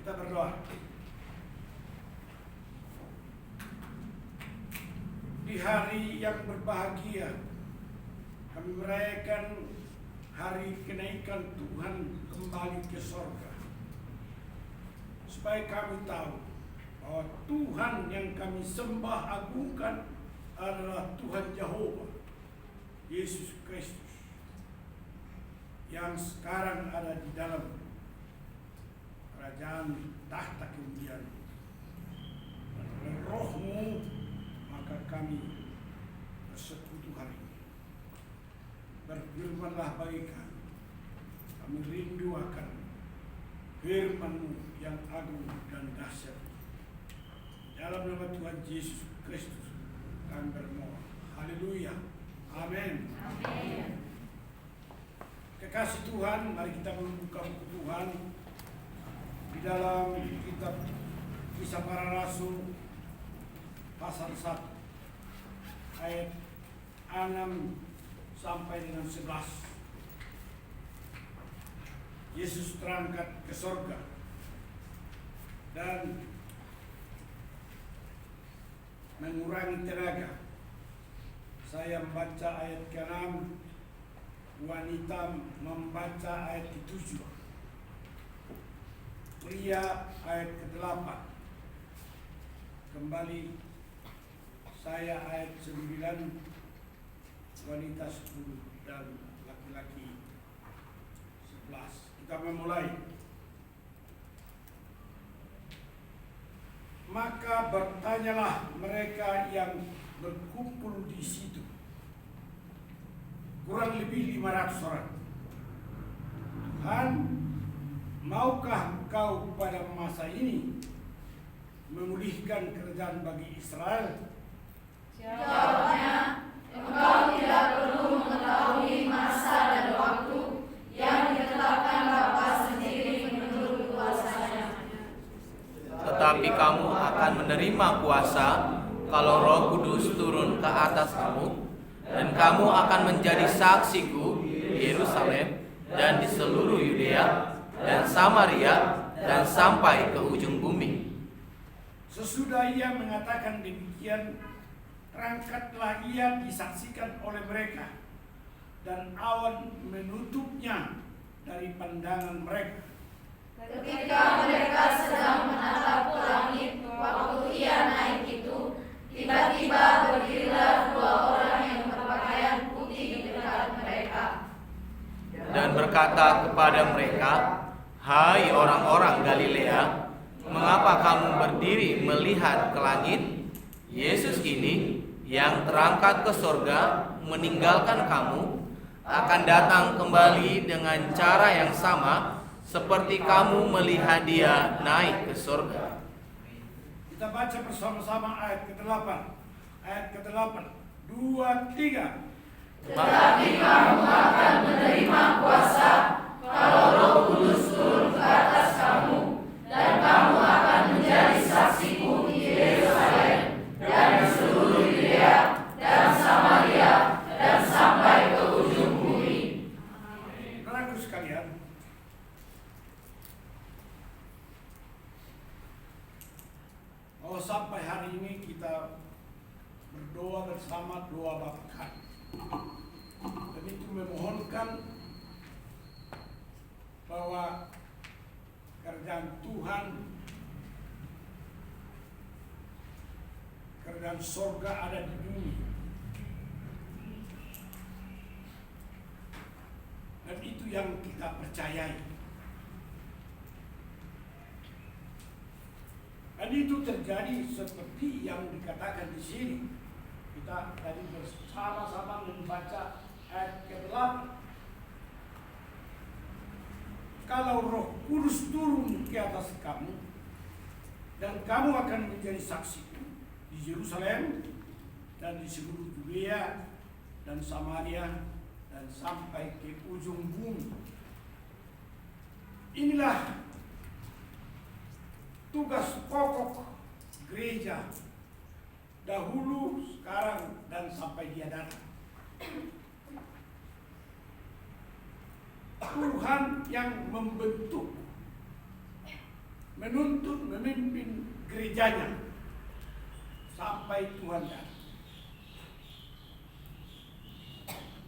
Kita berdoa. Di hari yang berbahagia, kami merayakan hari kenaikan Tuhan kembali ke sorga. Supaya kami tahu bahwa Tuhan yang kami sembah agungkan adalah Tuhan Yehova, Yesus Kristus, yang sekarang ada di dalam kerajaan tahta kemudian. Oleh Roh-Mu maka kami bersekutu hari ini. Berfirmanlah bagi kami. Kami rindu akan firman-Mu yang agung dan dahsyat. Dalam nama Tuhan Yesus Kristus kami bermohon. Haleluya. Amin. Amin. Kekasih Tuhan, mari kita membuka buku Tuhan di dalam kitab Kisah Para Rasul pasal 1 ayat 6 sampai dengan 11. Yesus terangkat ke sorga dan mengurangi tenaga. Saya membaca ayat ke-6, wanita membaca ayat ke-7, pria ayat ke-8. Kembali saya ayat 9, wanita 10 dan laki-laki 11. Kita memulai. Maka bertanyalah mereka yang berkumpul di situ, kurang lebih 500 orang. Tuhan, maukah Engkau pada masa ini memulihkan kerajaan bagi Israel? Jawabnya, engkau tidak perlu mengetahui masa dan waktu yang ditetapkan Bapa sendiri menurut kuasa-Nya. Tetapi kamu akan menerima kuasa kalau Roh Kudus turun ke atas kamu, dan kamu akan menjadi saksiku di Yerusalem dan di seluruh Yudea dan Samaria dan sampai ke ujung bumi. Sesudah ia mengatakan demikian, terangkatlah ia disaksikan oleh mereka, dan awan menutupnya dari pandangan mereka. Ketika mereka sedang menatap ke langit waktu ia naik itu, tiba-tiba berdirilah 2 orang yang berpakaian putih di dekat mereka. Dan berkata kepada mereka, "Hai orang-orang Galilea, mengapa kamu berdiri melihat ke langit? Yesus ini yang terangkat ke sorga meninggalkan kamu, akan datang kembali dengan cara yang sama seperti kamu melihat dia naik ke sorga." Kita baca bersama-sama ayat ke-8. Ayat ke-8. 2, 3. Tetapi kamu akan menerima kuasa kalau Roh Kudus turun ke atas kamu, dan kamu akan menjadi saksiku di Yerusalem dan di seluruh Yudea dan Samaria dan sampai ke ujung bumi. Saudaraku sekalian, bahwa sampai hari ini kita berdoa bersama doa Bapa Kami, dan itu memohonkan bahwa kerajaan Tuhan, kerajaan sorga ada di bumi, dan itu yang kita percayai. Dan itu terjadi seperti yang dikatakan di sini. Kita tadi bersama-sama membaca ayat ke-8. Kalau Roh Kudus turun ke atas kamu, dan kamu akan menjadi saksiku di Yerusalem dan di seluruh Yudea dan Samaria dan sampai ke ujung bumi. Inilah tugas pokok gereja dahulu, sekarang, dan sampai dia datang. Tuhan yang membentuk menuntun, memimpin gerejanya sampai Tuhan datang.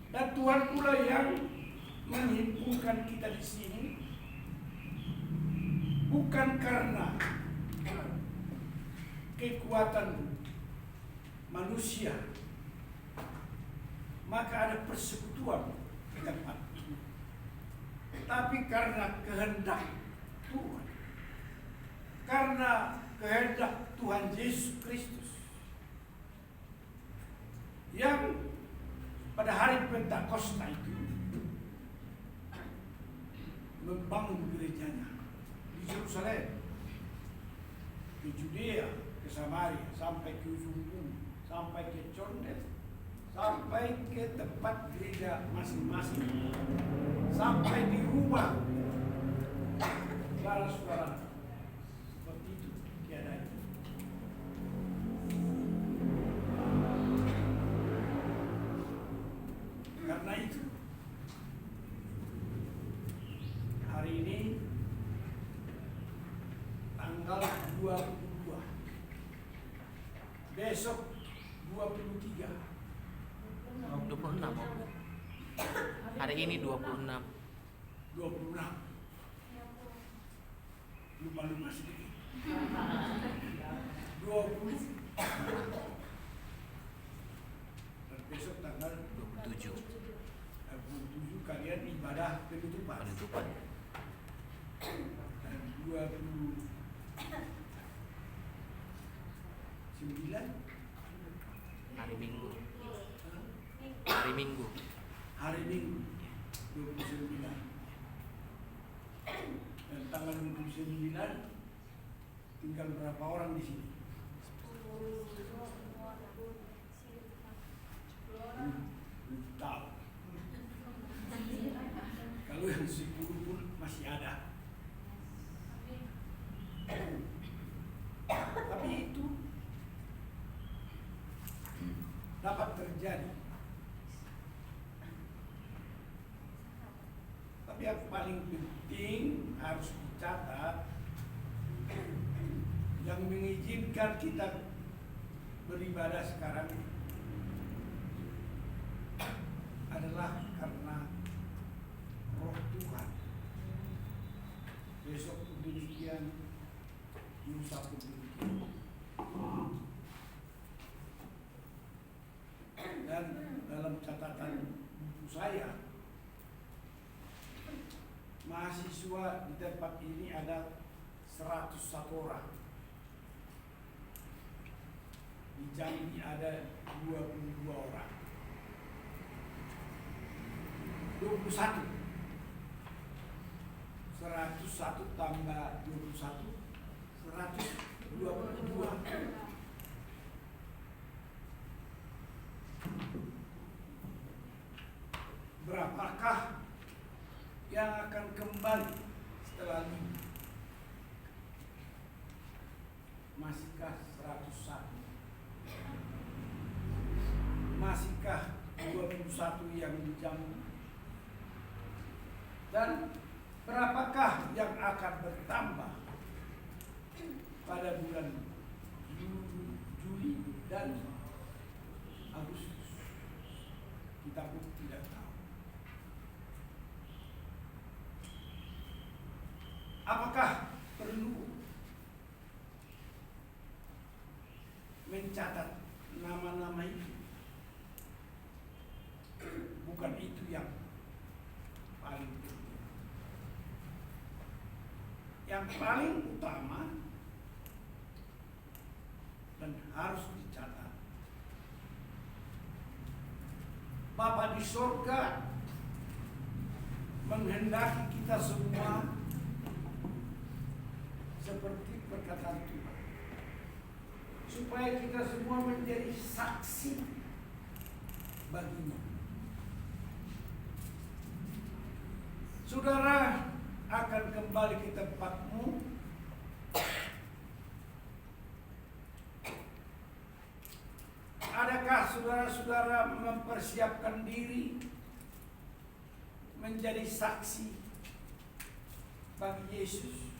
Dan Tuhan pula yang menghimpunkan kita di sini bukan karena kekuatan manusia, maka ada persekutuan di tempat ini, tapi karena kehendak Tuhan, karena kehendak Tuhan Yesus Kristus yang pada hari Pentakosta itu membangun gerejanya di Yerusalem, ke Judea, ke Samaria, sampai ke ujung bumi, sampai ke Condet, sampai ke tempat gereja masing-masing, sampai di rumah saudara-saudara. Seperti itu keadaannya. Karena itu hari ini tanggal 22, besok 23, 26. Hari ini 26. Lupa sedikit. 20 dan besok tanggal 27. 27 kalian ibadah penutupan. Dan 29 Hari Minggu. 29. Dan tanggal 29 tinggal berapa orang di sini? Tahu. Kalau yang 10 pun masih ada. Tapi itu dapat terjadi. Tapi yang paling penting harus dicatat, yang mengizinkan kita beribadah sekarang adalah karena Roh Tuhan. Besok pun demikian, lusa pun demikian. Dan dalam catatan buku saya, mahasiswa di tempat ini ada 101 orang. Di Jambi ada 22 orang. 21. 101 tambah 21, 122. Berapakah yang akan kembali setelah ini? Masihkah 101? Masihkah 21 yang di Jambi? Dan berapakah yang akan bertambah pada bulan Juli dan Agustus? Kita pun tidak tahu. Apakah perlu mencatat nama-nama itu? Bukan itu yang paling penting. Yang paling utama dan harus dicatat, Bapa di surga menghendaki kita semua seperti perkataan Tuhan, supaya kita semua menjadi saksi baginya. Saudara akan kembali ke tempatmu Adakah saudara-saudara mempersiapkan diri menjadi saksi bagi Yesus?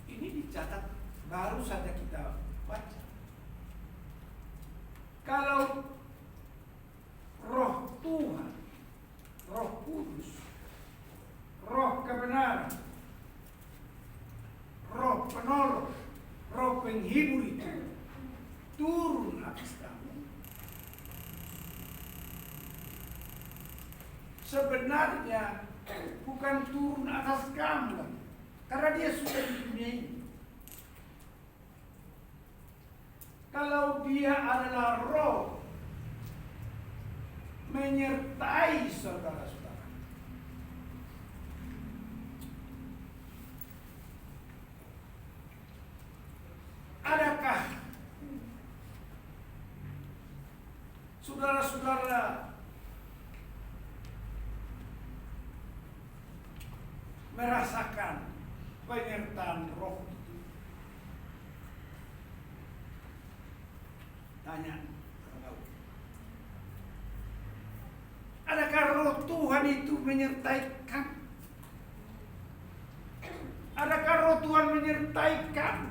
Ini dicatat, baru saja kita baca. Kalau Roh Tuhan, Roh Kudus, Roh kebenaran, Roh penolong, Roh penghibur itu turun atas kamu, sebenarnya bukan turun atas kamu, karena dia sudah di dunia ini. Kalau dia adalah Roh menyertai saudara-saudara, adakah saudara-saudara merasakan penyertaan Roh itu? Tanya, adakah Roh Tuhan itu menyertai kamu? Adakah Roh Tuhan menyertai kamu?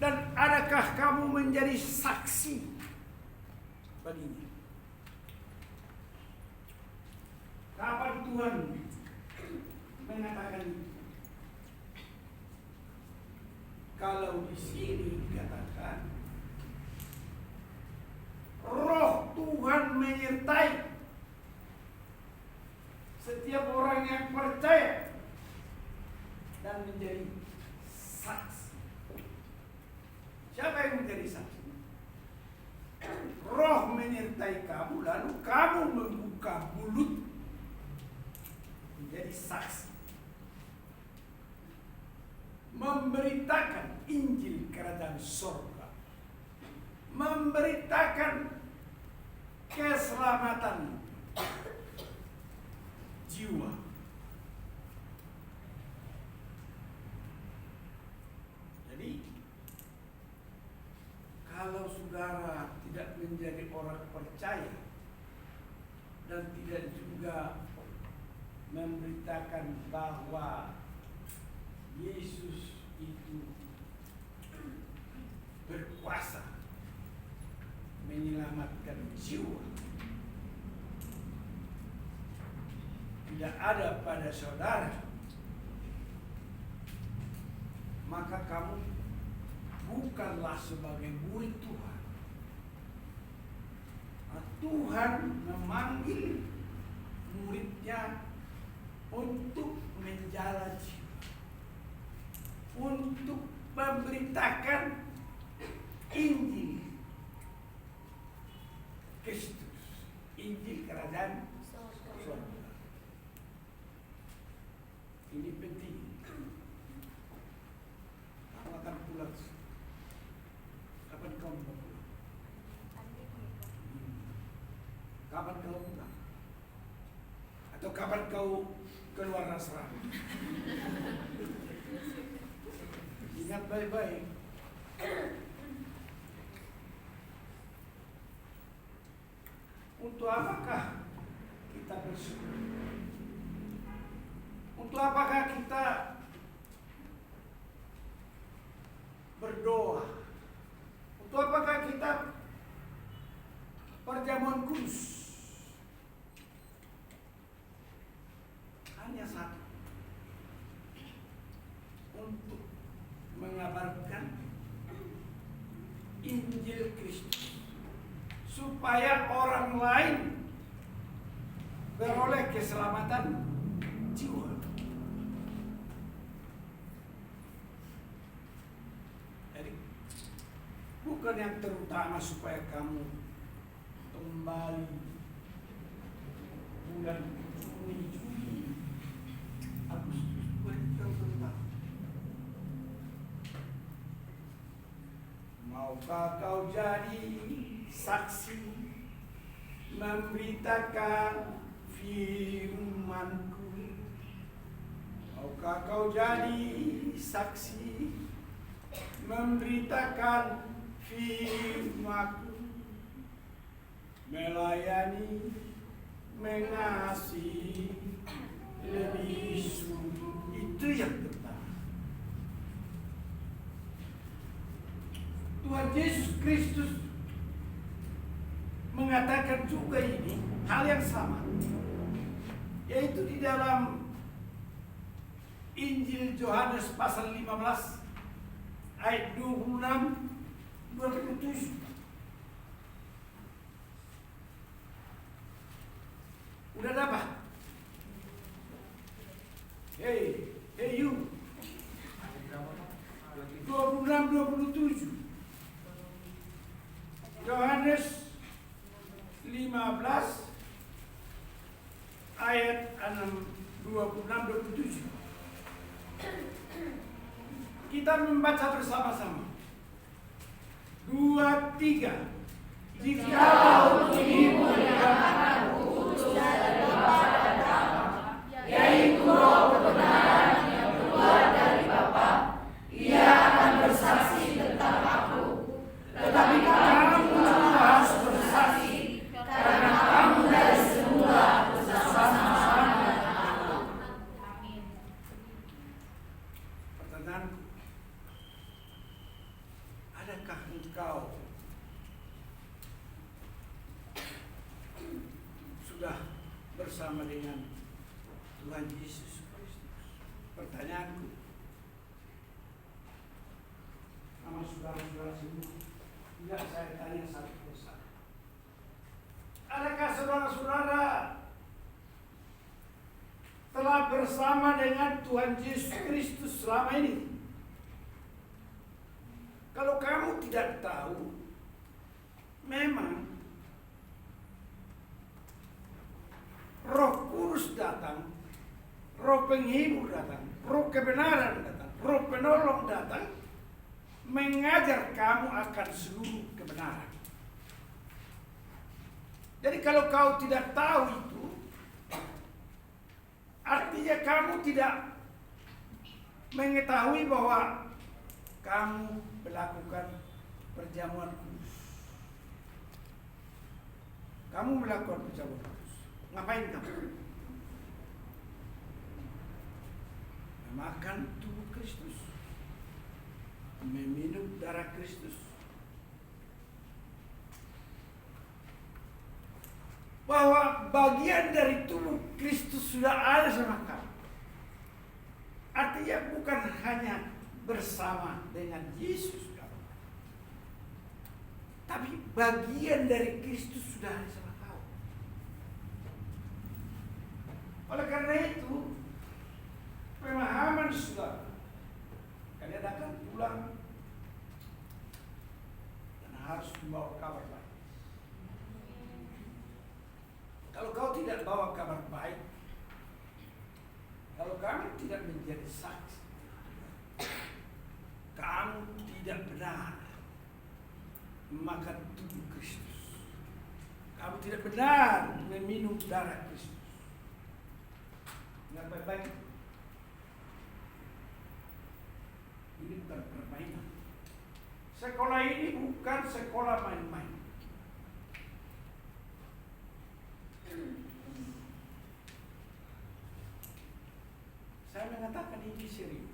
Dan adakah kamu menjadi saksi baginya? Kapan Tuhan mengatakan itu? Kalau di sini dikatakan Roh Tuhan menyertai setiap orang yang percaya dan menjadi saksi. Siapa yang menjadi saksi? Roh menyertai kamu, lalu kamu membuka mulut menjadi saksi, memberitakan Injil Kerajaan Sorga, memberitakan keselamatan jiwa. Jadi kalau saudara tidak menjadi orang percaya dan tidak juga memberitakan bahwa Yesus itu berkuasa menyelamatkan jiwa, tidak ada pada saudara, maka kamu bukanlah sebagai murid Tuhan. Tuhan memanggil muridnya untuk menjala jiwa, untuk memberitakan Injil Kristus, Injil Kerajaan Sorga. Ini penting. Kamu akan pulang. Kapan kau mau pulang? Kapan kau pulang? Atau kapan kau keluar asrama? Ingat baik-baik. Untuk apakah kita bersyukur? Untuk apakah kita berdoa? Untuk apakah kita perjamuan kudus? Hanya satu, untuk mengabarkan Injil Kristus, supaya orang lain beroleh keselamatan jiwa. Jadi bukan yang terutama supaya kamu kembali bulan Juni, Juli, Agustus, bertahun-tahun. Maukah kau jadi saksi, memberitakan firman-Ku? Maukah kau jadi saksi, memberitakan firman-Ku? Melayani, mengasihi, lebih sungguh, itu yang pertama. yaitu di dalam Injil Yohanes pasal 15 ayat 26-27. Udah dapat? Hey you. 26-27. Yohanes 15 ayat 26-27. Kita membaca bersama-sama. 2, 3. Jikalau ibu yang akan kuutus daripada Bapa, yaitu Roh kebenaran yang keluar dari Bapa, ia akan bersaksi tentang aku. Tetapi kamu harus bersaksi, karena kamu dari semula bersama-sama dengan aku. Pertanyaanku, adakah engkau sudah bersama dengan Tuhan Yesus Kristus? Pertanyaanku, sama saudara-saudara semua, tidak saya tanya satu persatu. Adakah saudara-saudara telah bersama dengan Tuhan Yesus Kristus selama ini? Kalau kamu tidak tahu, memang Roh Kudus datang, Roh penghibur datang, Roh kebenaran datang, Roh penolong datang, mengajar kamu akan seluruh kebenaran. Jadi kalau kau tidak tahu itu, artinya kamu tidak mengetahui bahwa kamu melakukan perjamuan kudus. Kamu melakukan perjamuan kudus. Ngapain kamu? Memakan tubuh Kristus, meminum darah Kristus. Bahwa bagian dari tubuh Kristus sudah ada sama kamu. Artinya bukan hanya bersama dengan Yesus kamu, tapi bagian dari Kristus sudah ada sama kamu. Oleh karena itu, pemahaman saudara, kalian akan pulang dan harus membawa kabar baik. Kalau kau tidak bawa kabar baik, kalau kamu tidak menjadi saksi, kamu tidak benar memakan tubuh Kristus. Kamu tidak benar meminum darah Kristus. Ingat baik-baik. Ini bukan permainan. Sekolah ini bukan sekolah main-main. Saya mengatakan ini serius.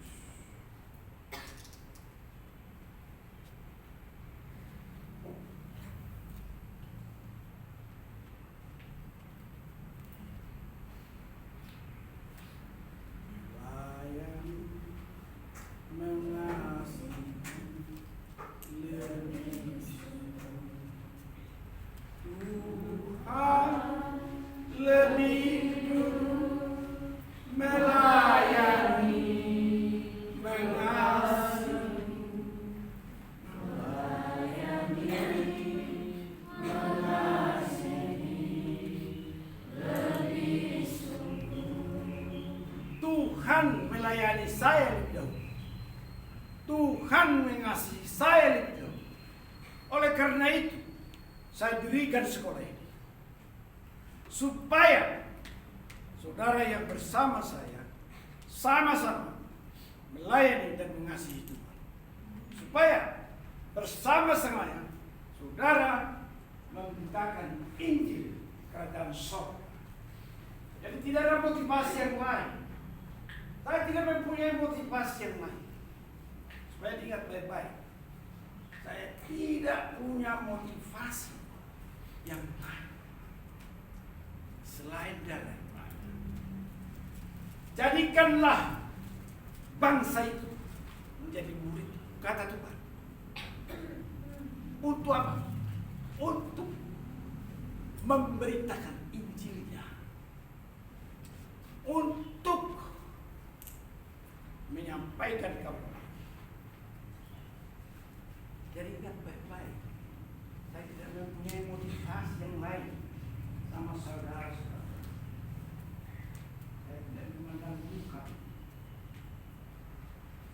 Tuhan melayani saya lebih dahulu. Tuhan mengasihi saya lebih dahulu. Oleh karena itu, saya dirikan sekolah ini supaya saudara yang bersama saya sama-sama melayani dan mengasihi Tuhan. Supaya bersama-sama saudara memberitakan Injil kerajaan sorga. Jadi tidak ada motivasi yang lain. Saya tidak mempunyai motivasi yang lain. Supaya diingat baik-baik, saya tidak punya motivasi yang lain selain darah. jadikanlah bangsa itu menjadi murid, kata Tuhan. Untuk apa? Untuk memberitakan Injilnya, untuk menyampaikan kabar. Jadi ingat baik-baik, saya tidak mempunyai motivasi yang lain sama saudara-saudara. Saya tidak memandang muka,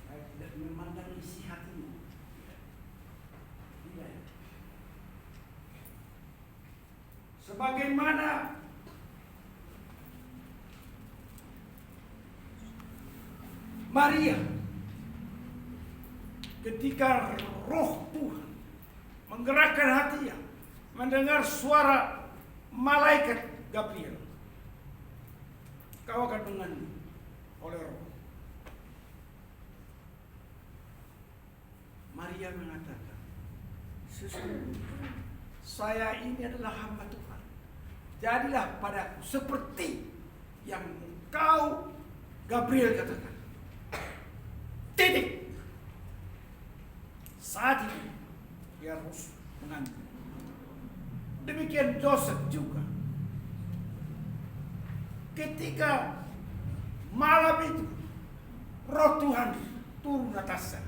saya tidak memandang isi hatimu. Tidak. Sebagaimana Maria ketika Roh Tuhan menggerakkan hatinya mendengar suara malaikat Gabriel, kau akan mengandung oleh Roh. Maria mengatakan, sesungguhnya saya ini adalah hamba Tuhan, jadilah padaku seperti yang engkau Gabriel katakan. Titik. Saat itu dia harus mengandung. Demikian Joseph juga. Ketika malam itu Roh Tuhan turun atasnya,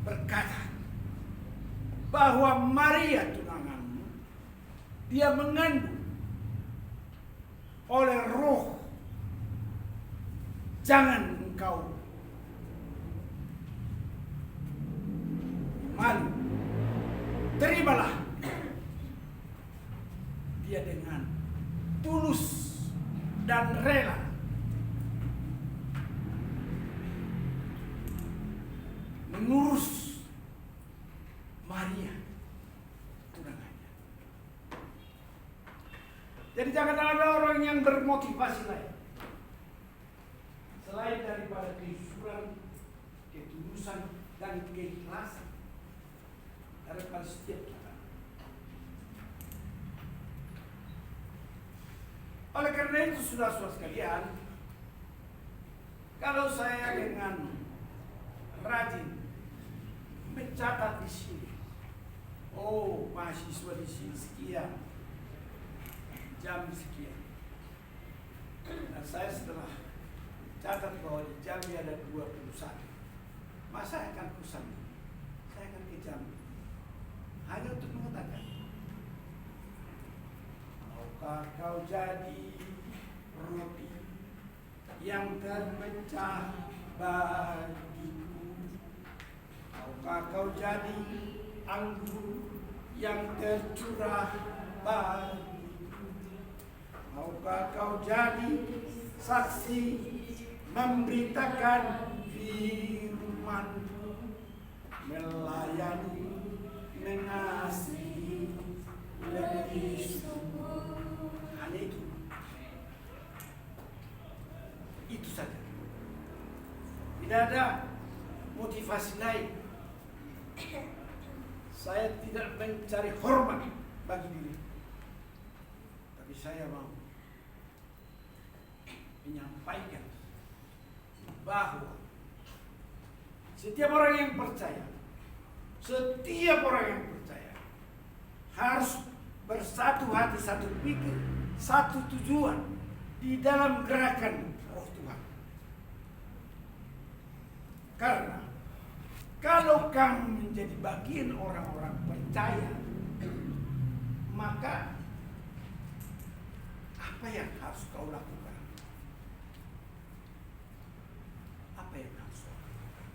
berkata bahwa Maria tunanganmu, dia mengandung oleh Roh. Jangan engkau malu, terimalah dia dengan tulus dan rela. Mengurus Maria tunangannya. Jadi jangan ada orang yang bermotivasi lain selain daripada kejujuran, ketulusan, dan keikhlasan daripada setiap kita. Oleh karena itu, saudara-saudara sekalian, kalau saya dengan rajin mencatat di sini, oh mahasiswa di sini sekian, jam sekian, dan saya setelah catat bahwa di Jambi ada 21, masa akan kusam, saya akan ke Jambi hanya untuk mengatakan, maukah kau jadi roti yang terpecah bagiku, maukah kau jadi anggur yang tercurah bagiku, maukah kau jadi saksi memberitakan firman-Mu, melayani, mengasihi, lebih sungguh. Hanya itu. Itu saja. Tidak ada motivasi lain. Saya tidak mencari hormat bagi diri, tapi saya mau menyampaikan bahwa setiap orang yang percaya harus bersatu hati, satu pikir, satu tujuan di dalam gerakan Roh Tuhan. Karena kalau kamu menjadi bagian orang-orang percaya, maka apa yang harus kau lakukan? Apa yang harus kau lakukan?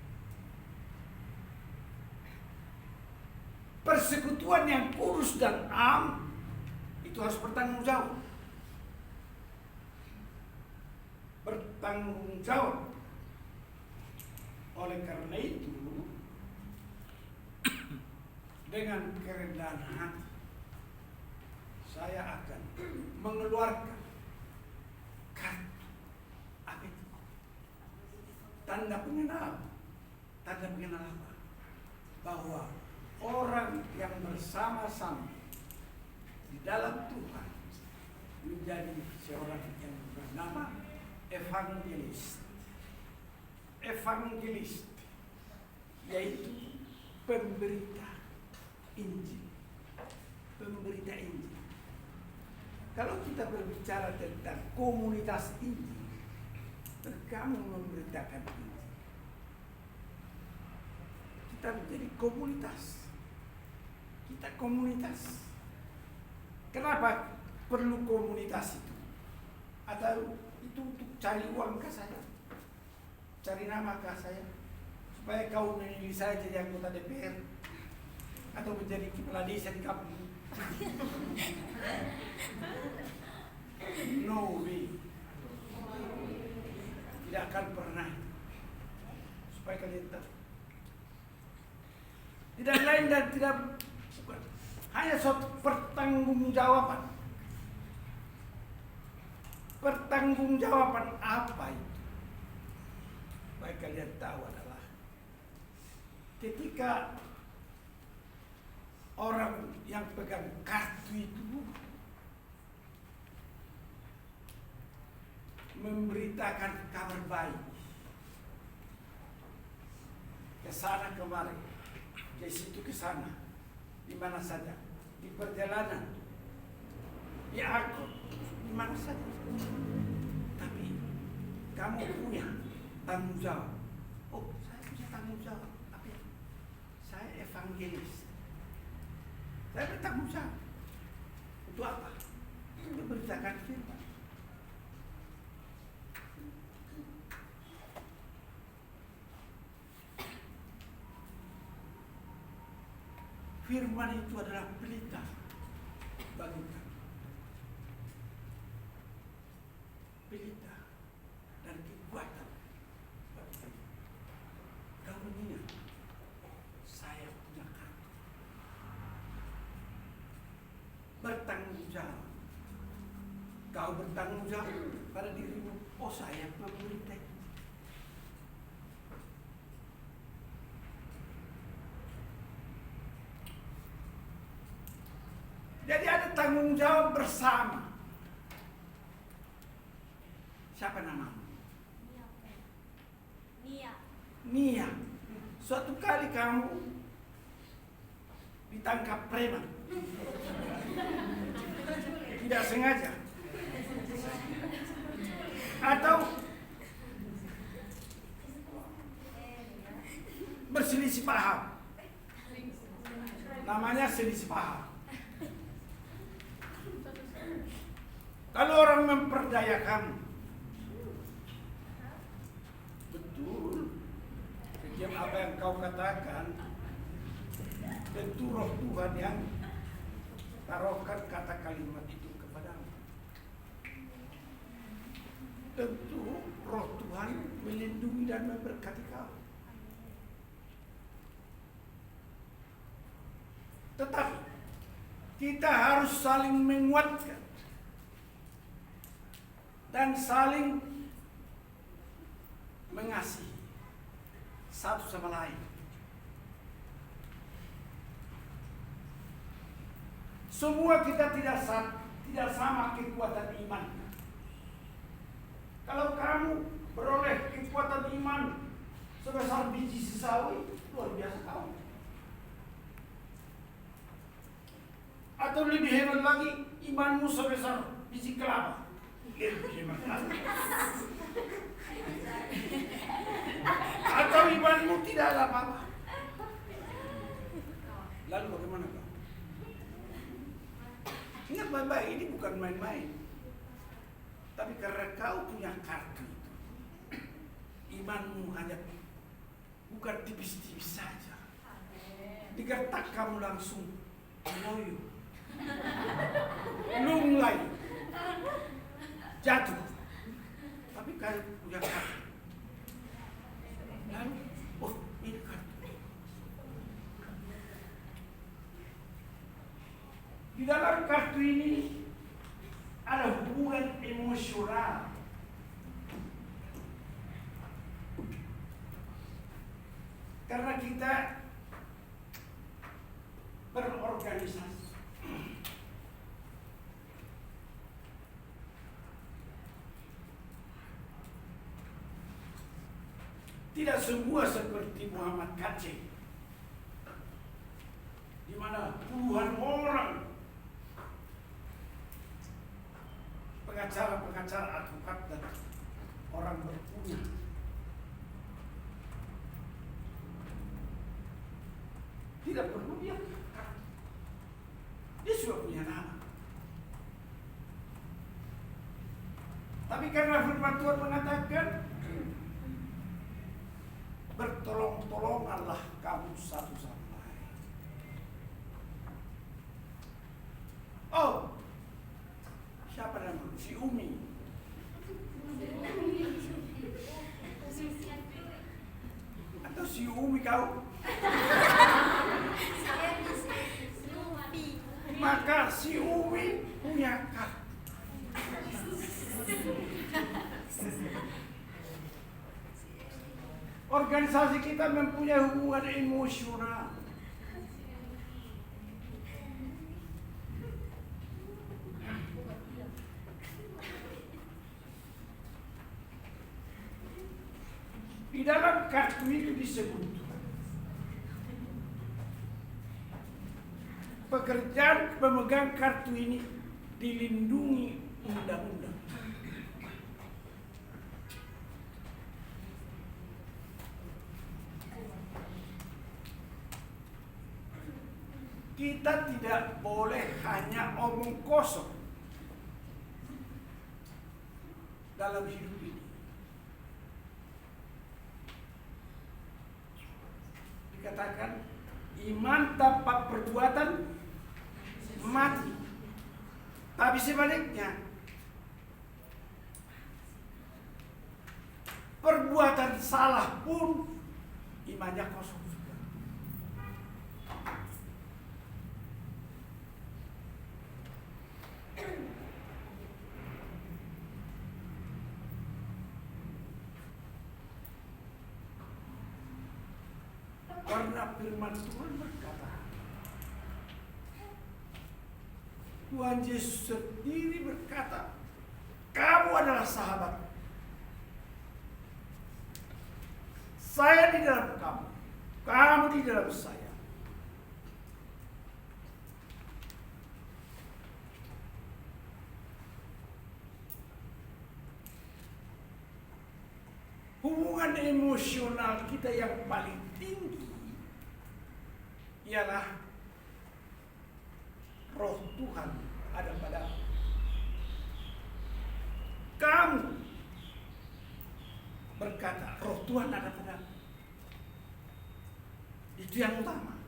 Persekutuan yang kudus dan am itu harus bertanggung jawab. Bertanggung jawab. Oleh karena itu, dengan kerendahan hati, saya akan mengeluarkan kartu apa itu? Tanda pengenal apa? Bahwa orang yang bersama-sama di dalam Tuhan menjadi seorang yang bernama evangelis. Evangelis yaitu pemberita Injil. Pemberita Injil. Kalau kita berbicara tentang komunitas Injil, kamu memberitakan Injil. Kita menjadi komunitas. Kita komunitas. Kenapa perlu komunitas itu? Atau itu untuk cari uang kah saya? Cari nama kah saya? Supaya kau memilih saya jadi anggota DPR atau menjadi kepala desa di kampung? No way. Tidak akan pernah. Supaya kalian tahu. Tidak lain dan tidak bukan. Hanya suatu pertanggungjawaban. Pertanggungjawaban apa itu? Supaya kalian tahu adalah ketika orang yang pegang kartu itu memberitakan kabar baik ke sana kemari, ke situ ke sana, di mana saja, di perjalanan, di angkot, di mana saja. Tapi kamu punya tanggung jawab. Oh, saya punya tanggung jawab. Apa? Saya evangelis. Saya bertanggung jawab. Untuk apa? Untuk memberitakan firman. Firman itu adalah pelita bagi kami. Pelita dan kekuatan bagi kami. Kau mengingat, saya punya kartu. Bertanggung jawab. Kau bertanggung jawab pada dirimu. Oh, saya pemerintah. Jadi ada tanggung jawab bersama. Siapa namamu? Nia. Suatu kali kamu ditangkap preman. Tidak sengaja. Atau berselisih paham. Namanya selisih paham. Kalau orang memperdaya kamu, betul, setiap apa yang kau katakan, tentu roh Tuhan yang taruhkan kata kalimat itu kepadamu. Tentu roh Tuhan melindungi dan memberkati kau. Tetapi kita harus saling menguatkan dan saling mengasihi satu sama lain. Semua kita tidak sama kekuatan iman. Kalau kamu beroleh kekuatan iman sebesar biji sesawi, luar biasa kamu. Atau lebih hebat lagi, imanmu sebesar biji kelapa. Atau imanmu tidak ada apa-apa. Lalu bagaimana kau? Ingat baik-baik, ini bukan main-main. Tapi karena kau punya kartu itu, imanmu hanya bukan tipis-tipis saja. Digertak kamu langsung loyo, lunglai, jatuh. Tapi kau punya kartu. Lalu, oh ini kartu. Di dalam kartu ini ada hubungan emosional. Karena kita berorganisasi. Tidak semua seperti Muhammad Kaceh, di mana puluhan orang pengacara, advokat, dan orang berpunya. Tidak perlu dia sudah punya nama. Tapi karena firman Tuhan mengatakan, bertolong-tolonganlah kamu satu sama lain. Oh, siapa nama? Si Umi. Atau si Umi kau? Maka si Umi punya kartu. Organisasi kita mempunyai hubungan emosional. Di dalam kartu itu disebut pekerjaan pemegang kartu ini dilindungi undang-undang. Kita tidak boleh hanya omong kosong dalam hidup ini. Dikatakan iman tanpa perbuatan mati. Tapi sebaliknya, perbuatan salah pun imannya kosong. Karena firman Tuhan berkata, Tuhan Yesus sendiri berkata, kamu adalah sahabat. Saya di dalam kamu, kamu di dalam saya. Hubungan emosional kita yang paling tinggi ialah roh Tuhan ada pada kamu. Berkata, roh Tuhan ada pada. Itu yang utama.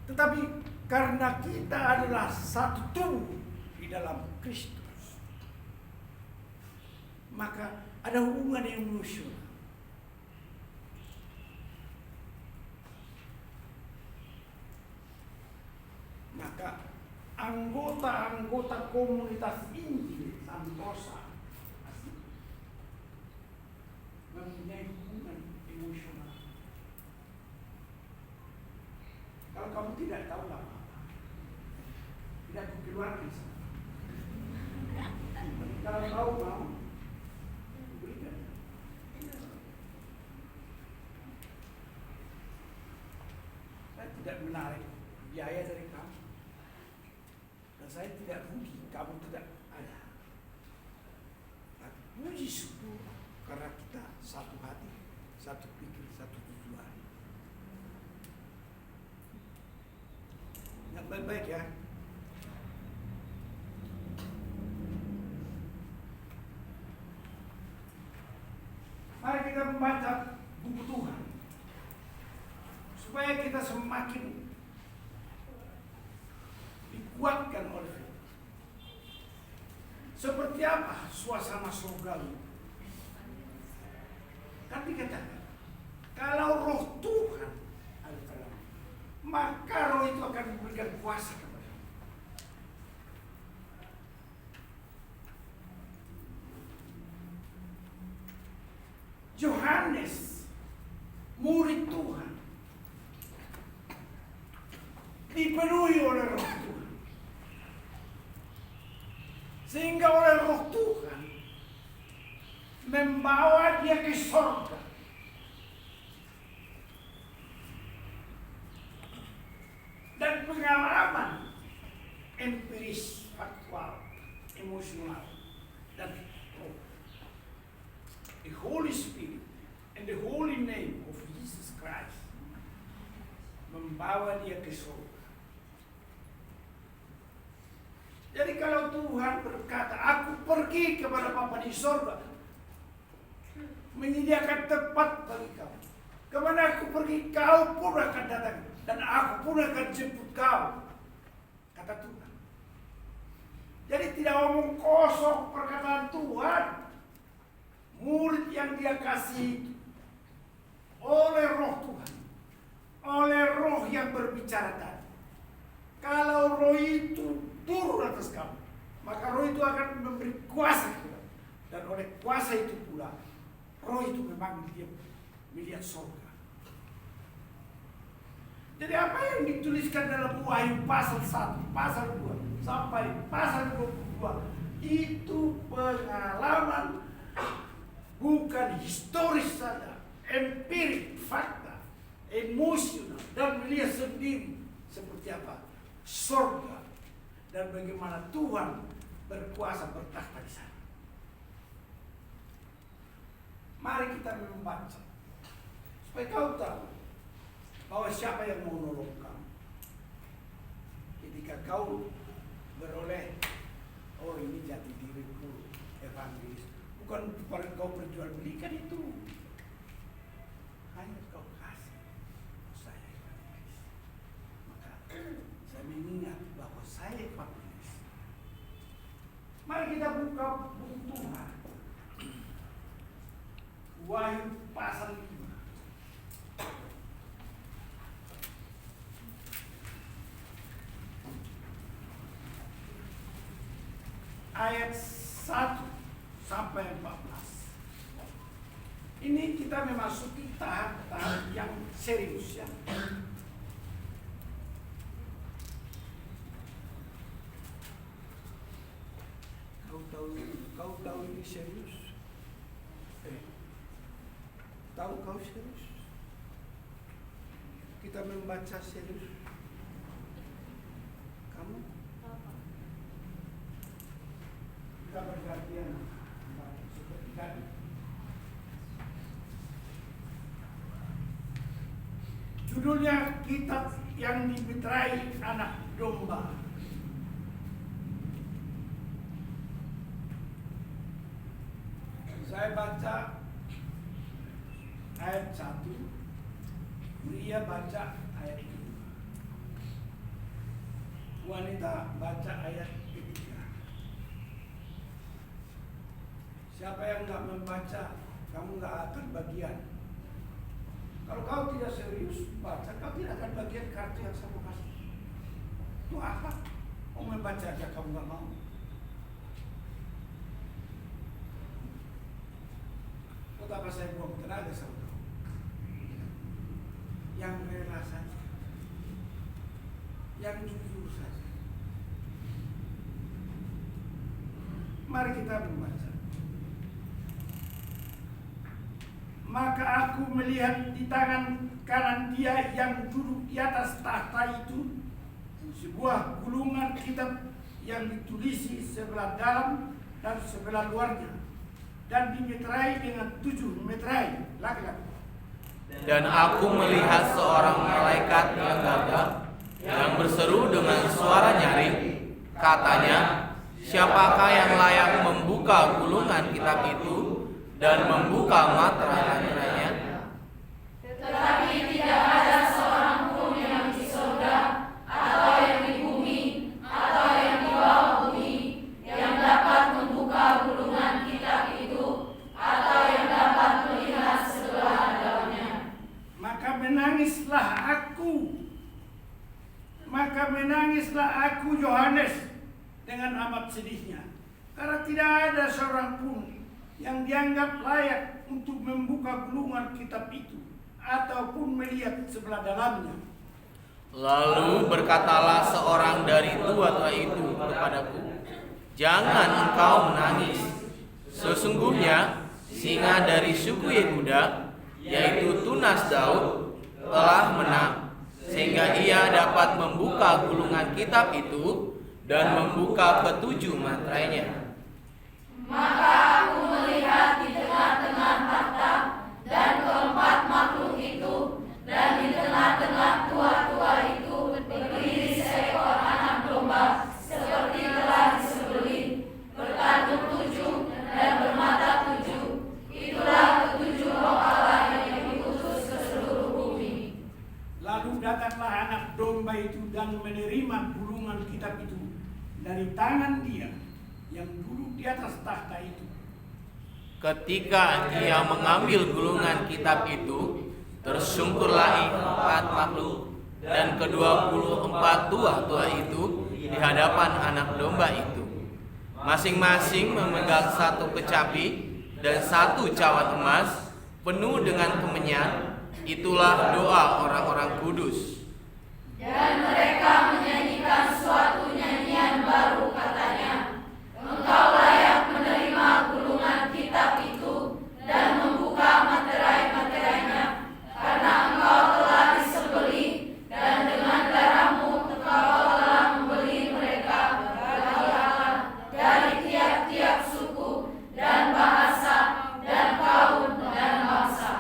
Tetapi karena kita adalah satu tubuh di dalam Kristus, maka ada hubungan emosional. Maka anggota-anggota komunitas Injil Santosa mempunyai hubungan emosional. Kalau kamu tidak tahu apa-apa, tidak keluar di sana. Kalau kau mau, berikan. Saya tidak menarik biaya dari kamu. Saya tidak rugi, kamu tidak ada. Tapi puji syukur karena kita satu hati, satu pikir, satu tujuan. Yang baik-baik ya. Mari kita membaca buku Tuhan supaya kita semakin dikuatkan oleh Firman. Seperti apa suasana surgawi? Kan dikatakan, kalau roh Tuhan ada dalam, maka roh itu akan memberikan kuasa kepada kita. Yohanes, murid Tuhan, dipenuhi oleh roh Tuhan. Sehingga oleh roh Tuhan membawa dia ke surga. Dan pengalaman empiris, faktual, emosional, dan the Holy Spirit and the holy name of Jesus Christ membawa dia ke surga. Jadi kalau Tuhan berkata, aku pergi kepada Bapa di surga, menyediakan tempat bagi kamu. Kemana aku pergi, kau pun akan datang, dan aku pun akan jemput kau, kata Tuhan. Jadi tidak omong kosong perkataan Tuhan. Murid yang dia kasih oleh Roh Tuhan, oleh Roh yang berbicara tadi. Kalau Roh itu turun atas kamu, maka Roh itu akan memberi kuasa kepada. Dan oleh kuasa itu pula, Roh itu memang dia melihat surga. Jadi apa yang dituliskan dalam Wahyu pasal 1, pasal 2 sampai pasal 22 itu pengalaman, bukan historis saja, empirik, fakta, emosional, dan melihat sendiri seperti apa surga dan bagaimana Tuhan berkuasa bertakhta di sana. Mari kita membaca supaya kau tahu bahwa siapa yang mau nolong kamu ketika kau beroleh, oh ini jati diriku evangelis. Bukan kau perjualbelikan itu, hanya kau kasih saya evangelis. Maka saya mengingat bahwa saya evangelis. Mari kita buka buku Tuhan, Wahyu pasal 5. Ayat 1 sampai 14. Ini kita memasuki tahap-tahap yang serius ya. Kau tahu ini serius? Tahu kau serius? Kita membaca serius. Kamu? Kita bergantian seperti tadi. Judulnya kitab yang dimeterai anak domba. Saya baca ayat 1, Maria baca ayat 2, wanita baca ayat 3. Siapa yang nggak membaca, kamu nggak akan bagian. Kalau kau tidak serius baca, kau tidak akan bagian kartu yang saya mau kasih. Itu apa? Mau membaca aja kamu nggak mau. Betapa saya buang tenaga sama kau. Yang rela saja, yang jujur saja. Mari kita membaca. Maka aku melihat di tangan kanan dia yang duduk di atas tahta itu sebuah gulungan kitab yang ditulisi sebelah dalam dan sebelah luarnya, dan dimeterai dengan 7 meterai laki-laki. Dan aku melihat seorang malaikat yang gagah yang berseru dengan suara nyaring, katanya, siapakah yang layak membuka gulungan kitab itu dan membuka materai-materainya? Tetapi tidak ada seorang pun yang di surga atau yang di bumi atau yang di bawah bumi yang dapat membuka gulungan kitab itu atau yang dapat melihat sebelah dalamnya. Maka menangislah aku Yohanes dengan amat sedihnya, karena tidak ada seorang pun yang dianggap layak untuk membuka gulungan kitab itu ataupun melihat sebelah dalamnya. Lalu berkatalah seorang dari tua-tua itu kepadaku, jangan engkau menangis. Sesungguhnya singa dari suku Yehuda, yaitu tunas Daud, telah menang, sehingga ia dapat membuka gulungan kitab itu dan membuka ketujuh mantranya. Maka aku melihat di tengah-tengah takhta dan keempat makhluk itu, dan di tengah-tengah tua-tua itu berdiri seekor anak domba seperti telah disembelih, bertanduk 7 dan bermata 7. Itulah ketujuh roh Allah yang diutus ke seluruh bumi. Lalu datanglah anak domba itu dan menerima gulungan kitab itu dari tangan dia yang duduk di atas takhta itu. Ketika ia mengambil gulungan kitab itu, tersungkurlah 4 makhluk dan ke-24 tua-tua itu di hadapan anak domba itu. Masing-masing memegang 1 kecapi dan 1 cawan emas penuh dengan kemenyan. Itulah doa orang-orang kudus. Dan mereka menyanyikan suatu nyanyian baru, katanya, Engkau layak menerima gulungan kitab itu dan membuka materai-materainya, karena Engkau telah disembelih, dan dengan darahmu Engkau telah membeli mereka bagi Allah dari tiap-tiap suku dan bahasa dan kaum dan bangsa.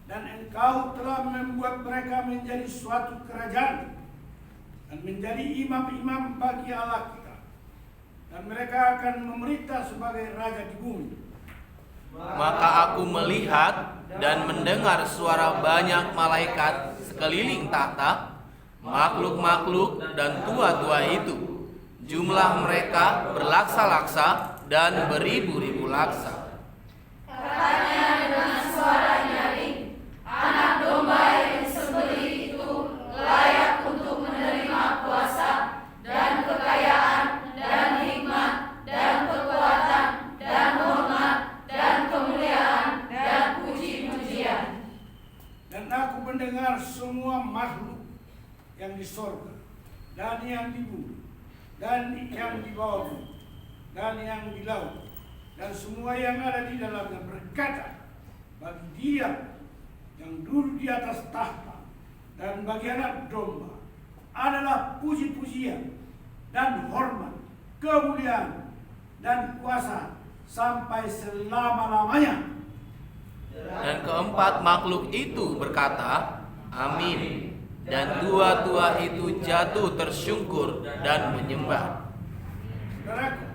Dan Engkau telah membuat mereka menjadi suatu kerajaan dan menjadi imam-imam bagi Allah kita. Dan mereka akan memerintah sebagai raja di bumi. Maka aku melihat dan mendengar suara banyak malaikat sekeliling takhta, makhluk-makhluk dan tua-tua itu. Jumlah mereka berlaksa-laksa dan beribu-ribu laksa. Katanya dengan suara nyaring, anak domba yang disembelih itu layak untuk menerima kuasa dan kekayaan dan hikmat dan kekuatan dan hormat dan kemuliaan dan puji-pujian. Dan aku mendengar semua makhluk yang di sorga dan yang di bumi dan yang di bawah bumi dan yang di laut dan semua yang ada di dalamnya berkata, bagi Dia yang duduk di atas tahta dan bagi anak domba adalah puji-pujian dan hormat, kemuliaan dan kuasa sampai selama-lamanya. Dan ke-4 makhluk itu berkata, Amin. Dan tua-tua itu jatuh tersungkur dan menyembah. Saudaraku,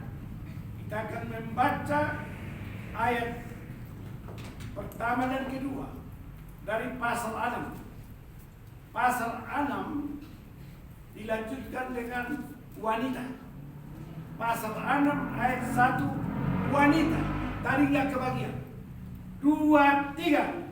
kita akan membaca ayat pertama dan kedua dari pasal 6. Pasal 6 dilanjutkan dengan wanita. Pasal 6 ayat 1 wanita. Tadi nggak kebagian. 2, 3.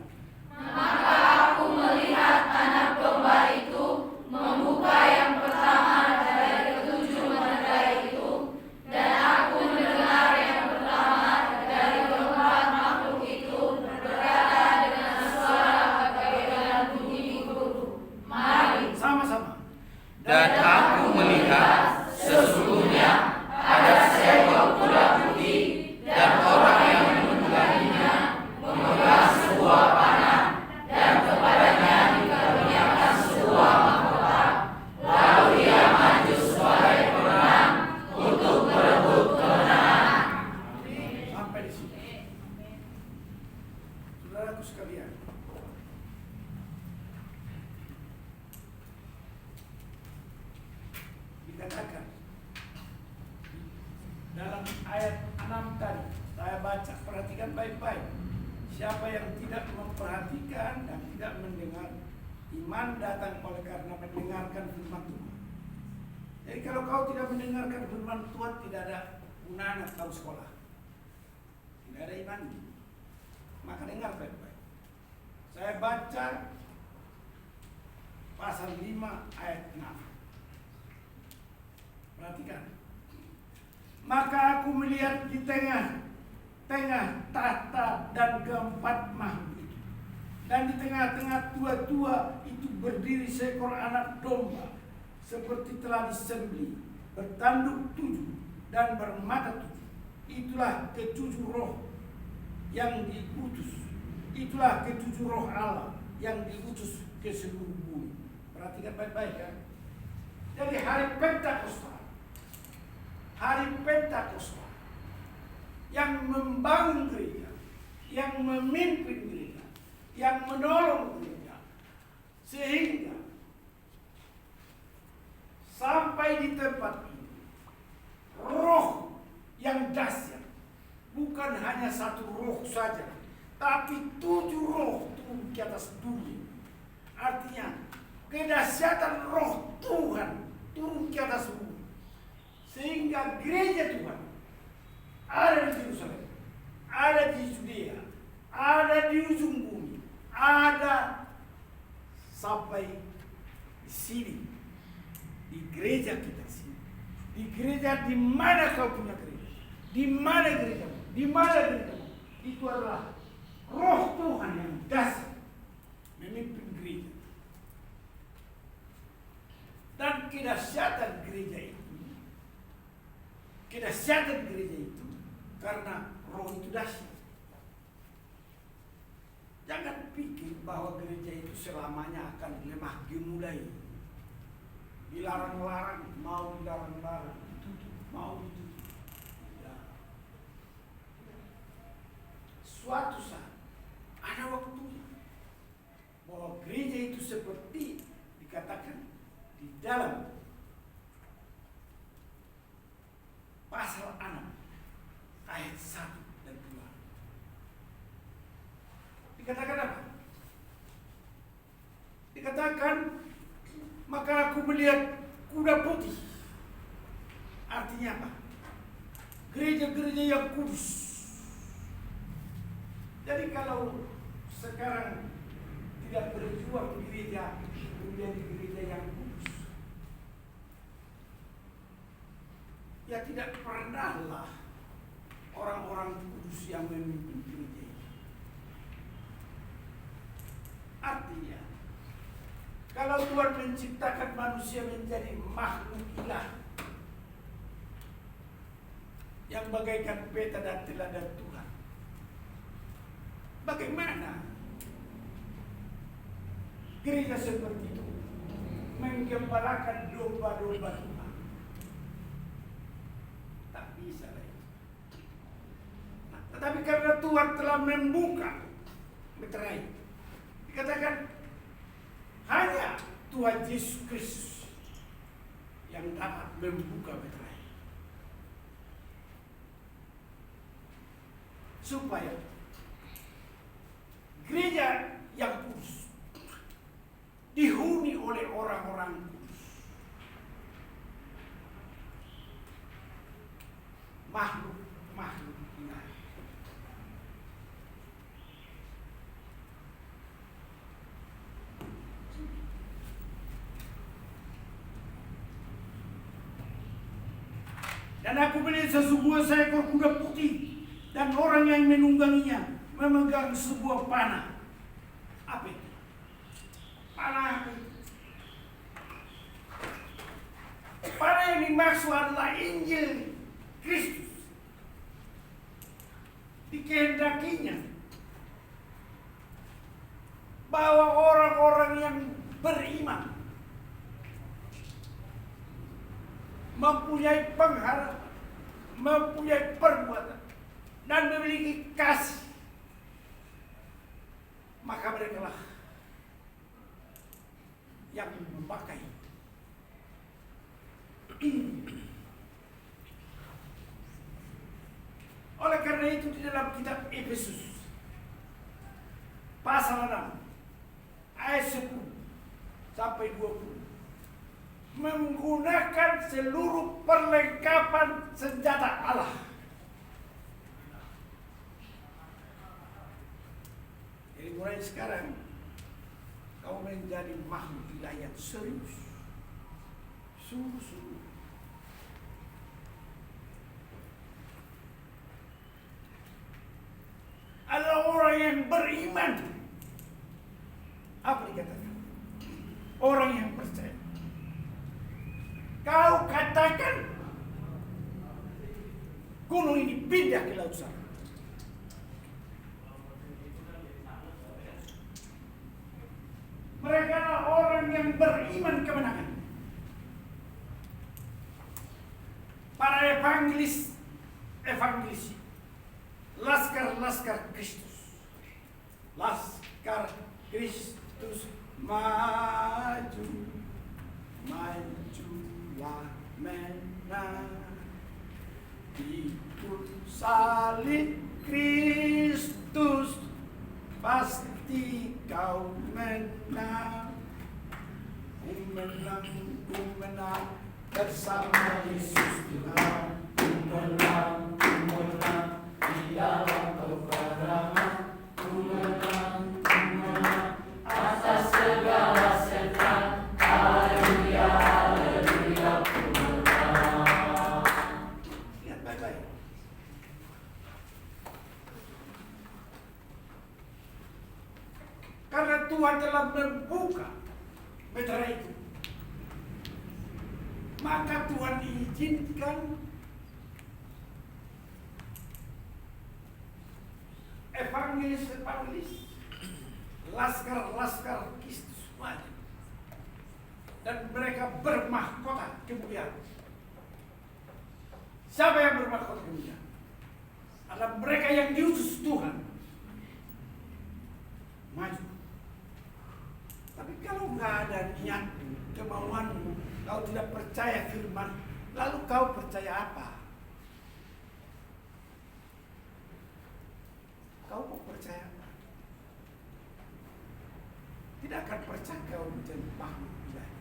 Maka aku melihat anak domba itu membuka yang pertama dari ketujuh mantra itu, dan aku mendengar yang pertama dari keempat makhluk itu berkata dengan suara bagaikan bunyi guru, Mari. Sama-sama. Dan aku melihat sesungguhnya ada seekor kuda putih, dan orang yang menungganginya memegang sebuah panah, dan kepadanya dikaruniakan sebuah mahkota. Lalu ia maju sebagai pemenang untuk merebut kemenangan. Sampai di sini. Saudaraku sekalian, dikatakan dalam ayat 6 tadi, saya baca, perhatikan baik-baik. Siapa yang tidak memperhatikan dan tidak mendengar, iman datang oleh karena mendengarkan firman Tuhan. Jadi kalau kau tidak mendengarkan firman Tuhan, tidak ada gunanya kau sekolah. Tidak ada iman. Maka dengar baik-baik. Saya baca pasal 5 ayat 6. Perhatikan. Maka aku melihat di tengah-tengah tahta dan keempat makhluk itu, dan di tengah-tengah tua-tua itu berdiri seekor anak domba seperti telah disembelih, bertanduk 7 dan bermata 7. Itulah ketujuh roh yang diutus. Itulah ketujuh roh Allah yang diutus ke seluruh bumi. Perhatikan baik-baik ya. Jadi hari Pentakosta yang membangun gereja, yang memimpin gereja, yang menolong gereja, sehingga sampai di tempat ini roh yang dahsyat, bukan hanya satu roh saja, tapi 7 roh turun ke atas dunia. Artinya kedahsyatan roh Tuhan turun ke atas bumi, sehingga gereja Tuhan ada di Yerusalem, ada di Judea, ada di ujung bumi, ada sampai di sini, di gereja kita sini, di gereja di mana kau punya gereja, di mana gerejamu, di mana gerejamu, itu adalah roh Tuhan yang dahsyat memimpin gereja. Dan kedahsyatan gereja itu karena roh itu dahsyat. Jangan pikir bahwa gereja itu selamanya akan lemah gemulai, dilarang-larang, mau dilarang-larang, ditutup, mau ditutup. Ya. Suatu saat ada waktunya bahwa gereja itu seperti dikatakan di dalam pasal 6 ayat 1 dan 2. Dikatakan apa? Dikatakan, maka aku melihat kuda putih. Artinya apa? Gereja-gereja yang kudus. Jadi kalau sekarang tidak berjuang gereja menjadi gereja yang kudus, ya tidak pernahlah orang-orang kudus yang memimpin gereja ini. Artinya, kalau Tuhan menciptakan manusia menjadi makhluk ilah yang bagaikan peta dan teladan Tuhan, bagaimana gereja seperti itu menggembalakan domba-domba Tuhan? Bisa lah itu. Nah, tetapi karena Tuhan telah membuka meterai, dikatakan hanya Tuhan Yesus Kristus yang dapat membuka meterai, supaya gereja yang kudus dihuni oleh orang-orang kudus, makhluk ilah. Dan aku melihat seekor kuda putih, dan orang yang menungganginya memegang sebuah panah. Apa itu? Panah apa itu? Panah yang dimaksud adalah Injil Kristus. Dikehendakinya bahwa orang-orang yang beriman mempunyai pengharapan, mempunyai perbuatan, dan memiliki kasih, maka mereka lah yang memakai ini. Oleh karena itu di dalam kitab Efesus pasal 6 ayat 10 sampai 20 menggunakan seluruh perlengkapan senjata Allah. Jadi mulai sekarang kau menjadi makhluk ilah yang serius, sungguh-sungguh. Adalah orang yang beriman. Apa dikatakan? Orang yang percaya. Kau katakan gunung ini pindah ke laut sana. laskar-laskar Kristus. Laskar Kristus maju, majulah menang. Ikut salib Kristus, pasti kau menang. Ku menang bersama Yesus Tuhan. Ku menang di dalam peperangan. Ku menang atas segala setan. Haleluya, haleluya, ku menang. Lihat baik-baik. Karena Tuhan telah membuka meterai itu, maka Tuhan izinkan evangelis, laskar-laskar Kristus maju, dan mereka bermahkota kemuliaan. Siapa yang bermahkota kemuliaan? Adalah mereka yang diutus Tuhan maju. Tapi kalau nggak ada niat, kemauanmu, kau tidak percaya firman, lalu kau percaya apa? Kau mau percaya apa? Tidak akan percaya kau menjadi makhluk ilahi.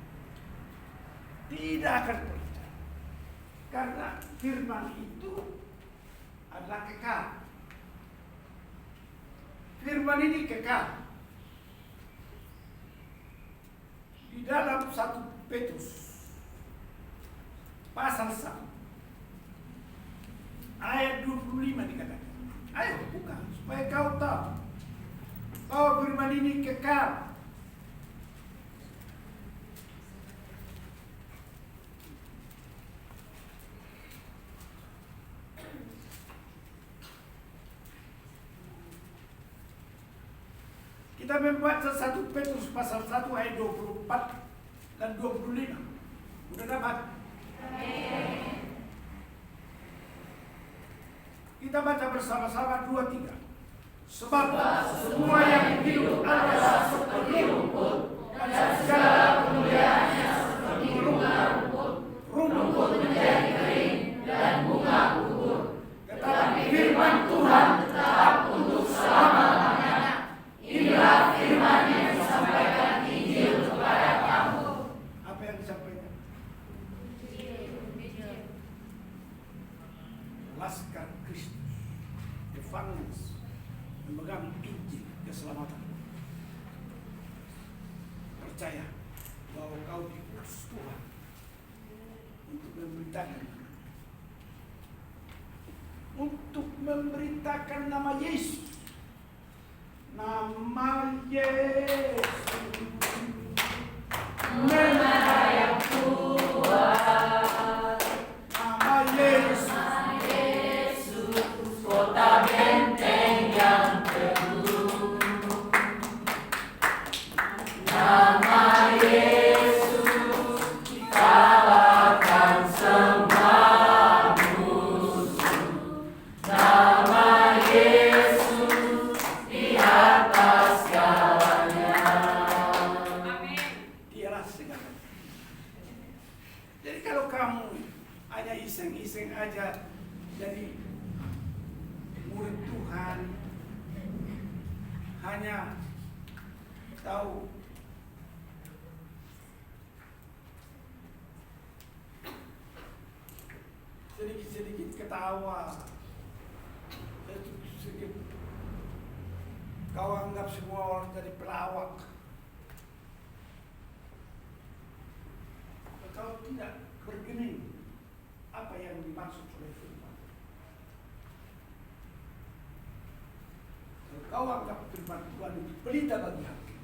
Tidak akan percaya. Karena firman itu adalah kekal. Firman ini kekal. Di dalam 1 Petrus pasal 1 ayat 25 dikatakan. Ayo buka supaya kau tahu bahwa firman ini kekal. Kita membaca 1 Petrus pasal 1 ayat 24 dan 25. Sudah dapat? Amin. Kita baca bersama-sama 2-3. Sebab semua yang hidup adalah seperti rumput, dan segala kemuliaannya seperti rumput. Rumput menjadi kering dan bunga gugur. Tetapi firman Tuhan tetap untuk selama-lamanya. Inilah firman yang disampaikan Injil kepada kamu. Apa yang disampaikan? Laskar Kristus, evangelis, memegang Injil keselamatan. Percaya bahwa kau diutus Tuhan untuk memberitakan nama Yesus. Nama Yesus melayang Tuhan. Nama Yesus kota benteng yang teguh. Nama Yesus kalahkan semua musuh. Nama Yesus di atas segalanya. Amin. Dialah segalanya. Jadi kalau kamu hanya iseng-iseng aja jadi murid Tuhan, hanya tahu sedikit-sedikit ketawa, sedikit kau anggap semua orang jadi pelawak. Kalau tidak bergening apa yang dimaksud oleh firman, kalau kau anggap firman Tuhan itu pelita bagi hati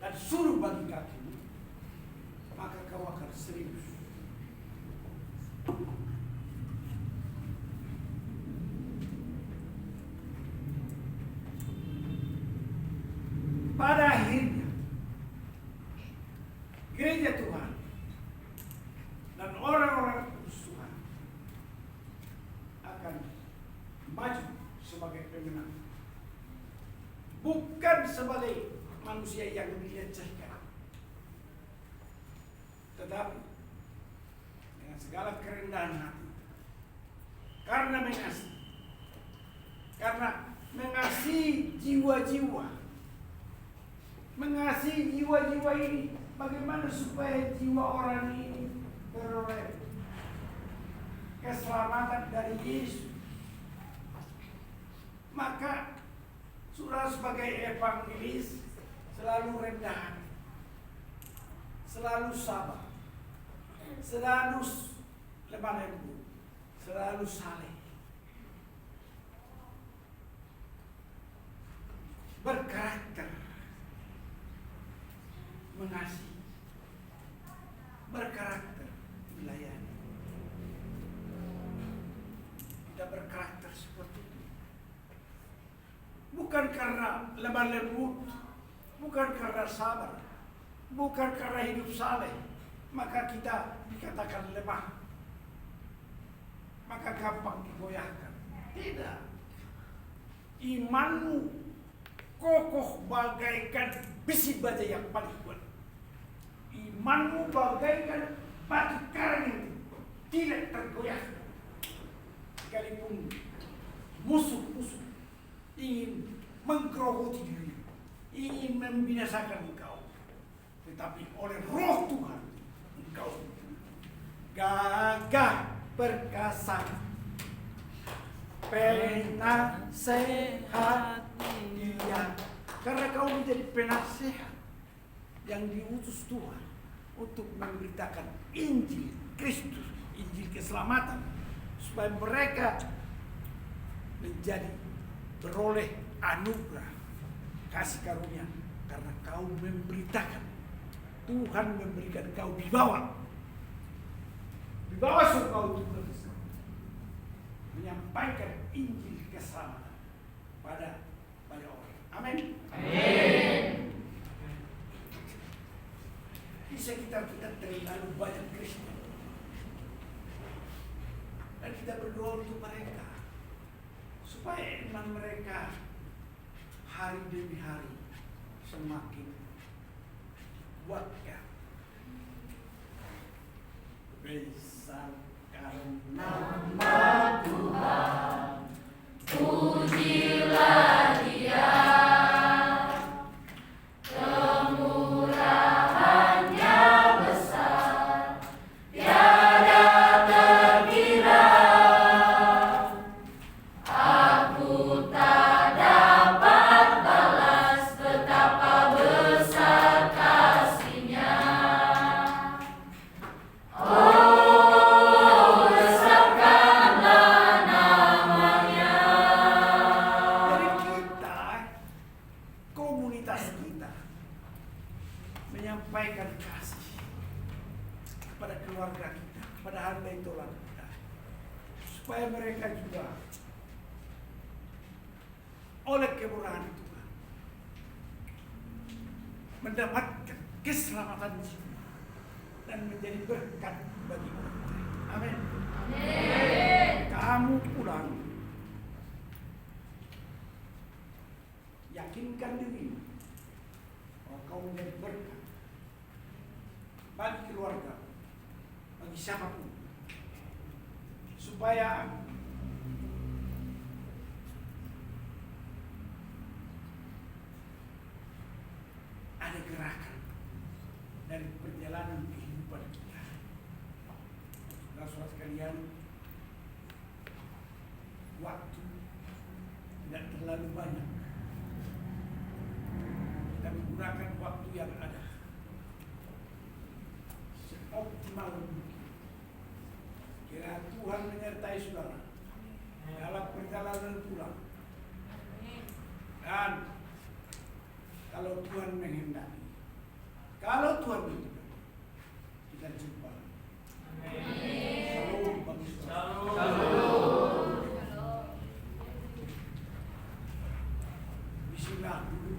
dan suruh bagi kakimu, maka kau akan serius. Pada akhirnya gereja Tuhan dan orang-orang kudus Tuhan akan maju sebagai pemenang, bukan sebagai manusia yang dilecehkan, tetapi dengan segala kerendahan hati, karena mengasihi jiwa-jiwa, mengasihi jiwa-jiwa ini. Bagaimana supaya jiwa orang ini beroleh keselamatan dari Yesus? Maka saudara sebagai evangelis selalu rendah hati, selalu sabar, selalu lemah lembut, selalu saleh, berkarakter, mengasihi, berkarakter, melayani. Tidak berkarakter seperti itu, bukan karena lemah lembut, bukan karena sabar, bukan karena hidup saleh, maka kita dikatakan lemah, maka gampang digoyahkan. Tidak. Imanmu kokoh bagaikan besi baja yang paling kuat. Imanmu bagaikan batu karang yang tidak tergoyahkan. Sekalipun musuh-musuh ingin menggerogoti diri, ingin membinasakan engkau, tetapi oleh Roh Tuhan engkau gagah perkasa, penasehat Dia, karena kau menjadi penasehat yang diutus Tuhan untuk memberitakan Injil Kristus, Injil keselamatan, supaya mereka menjadi beroleh anugerah kasih karunia, karena kau memberitakan. Tuhan memberikan kau dibawa surga untuk menyampaikan Injil keselamatan pada banyak orang. Amin. Amin. Di sekitar kita terlalu banyak Kristen, dan kita berdoa untuk mereka supaya iman mereka hari demi hari semakin kuatkan. Besar karena Nama Tuhan, pujilah Dia, kemurahan-Nya besar, tiada terkira. Aku tak dapat balas betapa besar kasih-Nya. menyampaikan kasih kepada keluarga kita, kepada handai tolan kita, supaya mereka juga oleh kemurahan Tuhan mendapatkan keselamatan jiwa dan menjadi berkat bagi orang lain. Amin. Kamu pulang, yakinkan diri bahwa kau menjadi berkat bagi keluarga, bagi siapapun, supaya ada gerakan dari perjalanan kehidupan kita. Saudara sekalian, waktu tidak terlalu banyak. Kita menggunakan waktu yang ada seoptimal mungkin. Kiranya Tuhan menyertai saudara dalam perjalanan pulang. Dan kalau Tuhan menghendaki, kalau Tuhan menghendaki, kita jumpa. Shalom, bagi saudara. Bismillah dulu.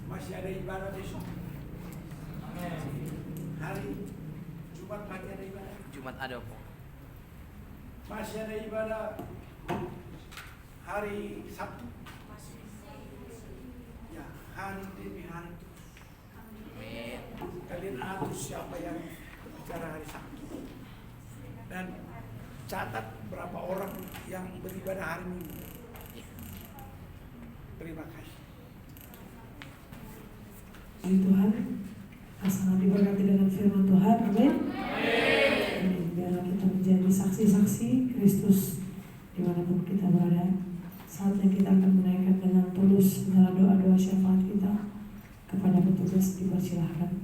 Masih ada ibadah besok. Hari Jumat pagi ada ibadah. Jumat ada, Pak. Masih ada ibadah hari Sabtu? Ya, hari demi hari terus. Amin. Kalian atur siapa yang bicara hari Sabtu. Dan catat berapa orang yang beribadah hari Minggu. Terima kasih. Puji Tuhan, sangat diberkati dengan firman Tuhan. Amin. Amin. Biarlah kita menjadi saksi-saksi Kristus dimanapun kita berada. Saatnya kita akan menaikkan dengan tulus segala doa-doa syafaat kita. Kepada petugas dipersilahkan.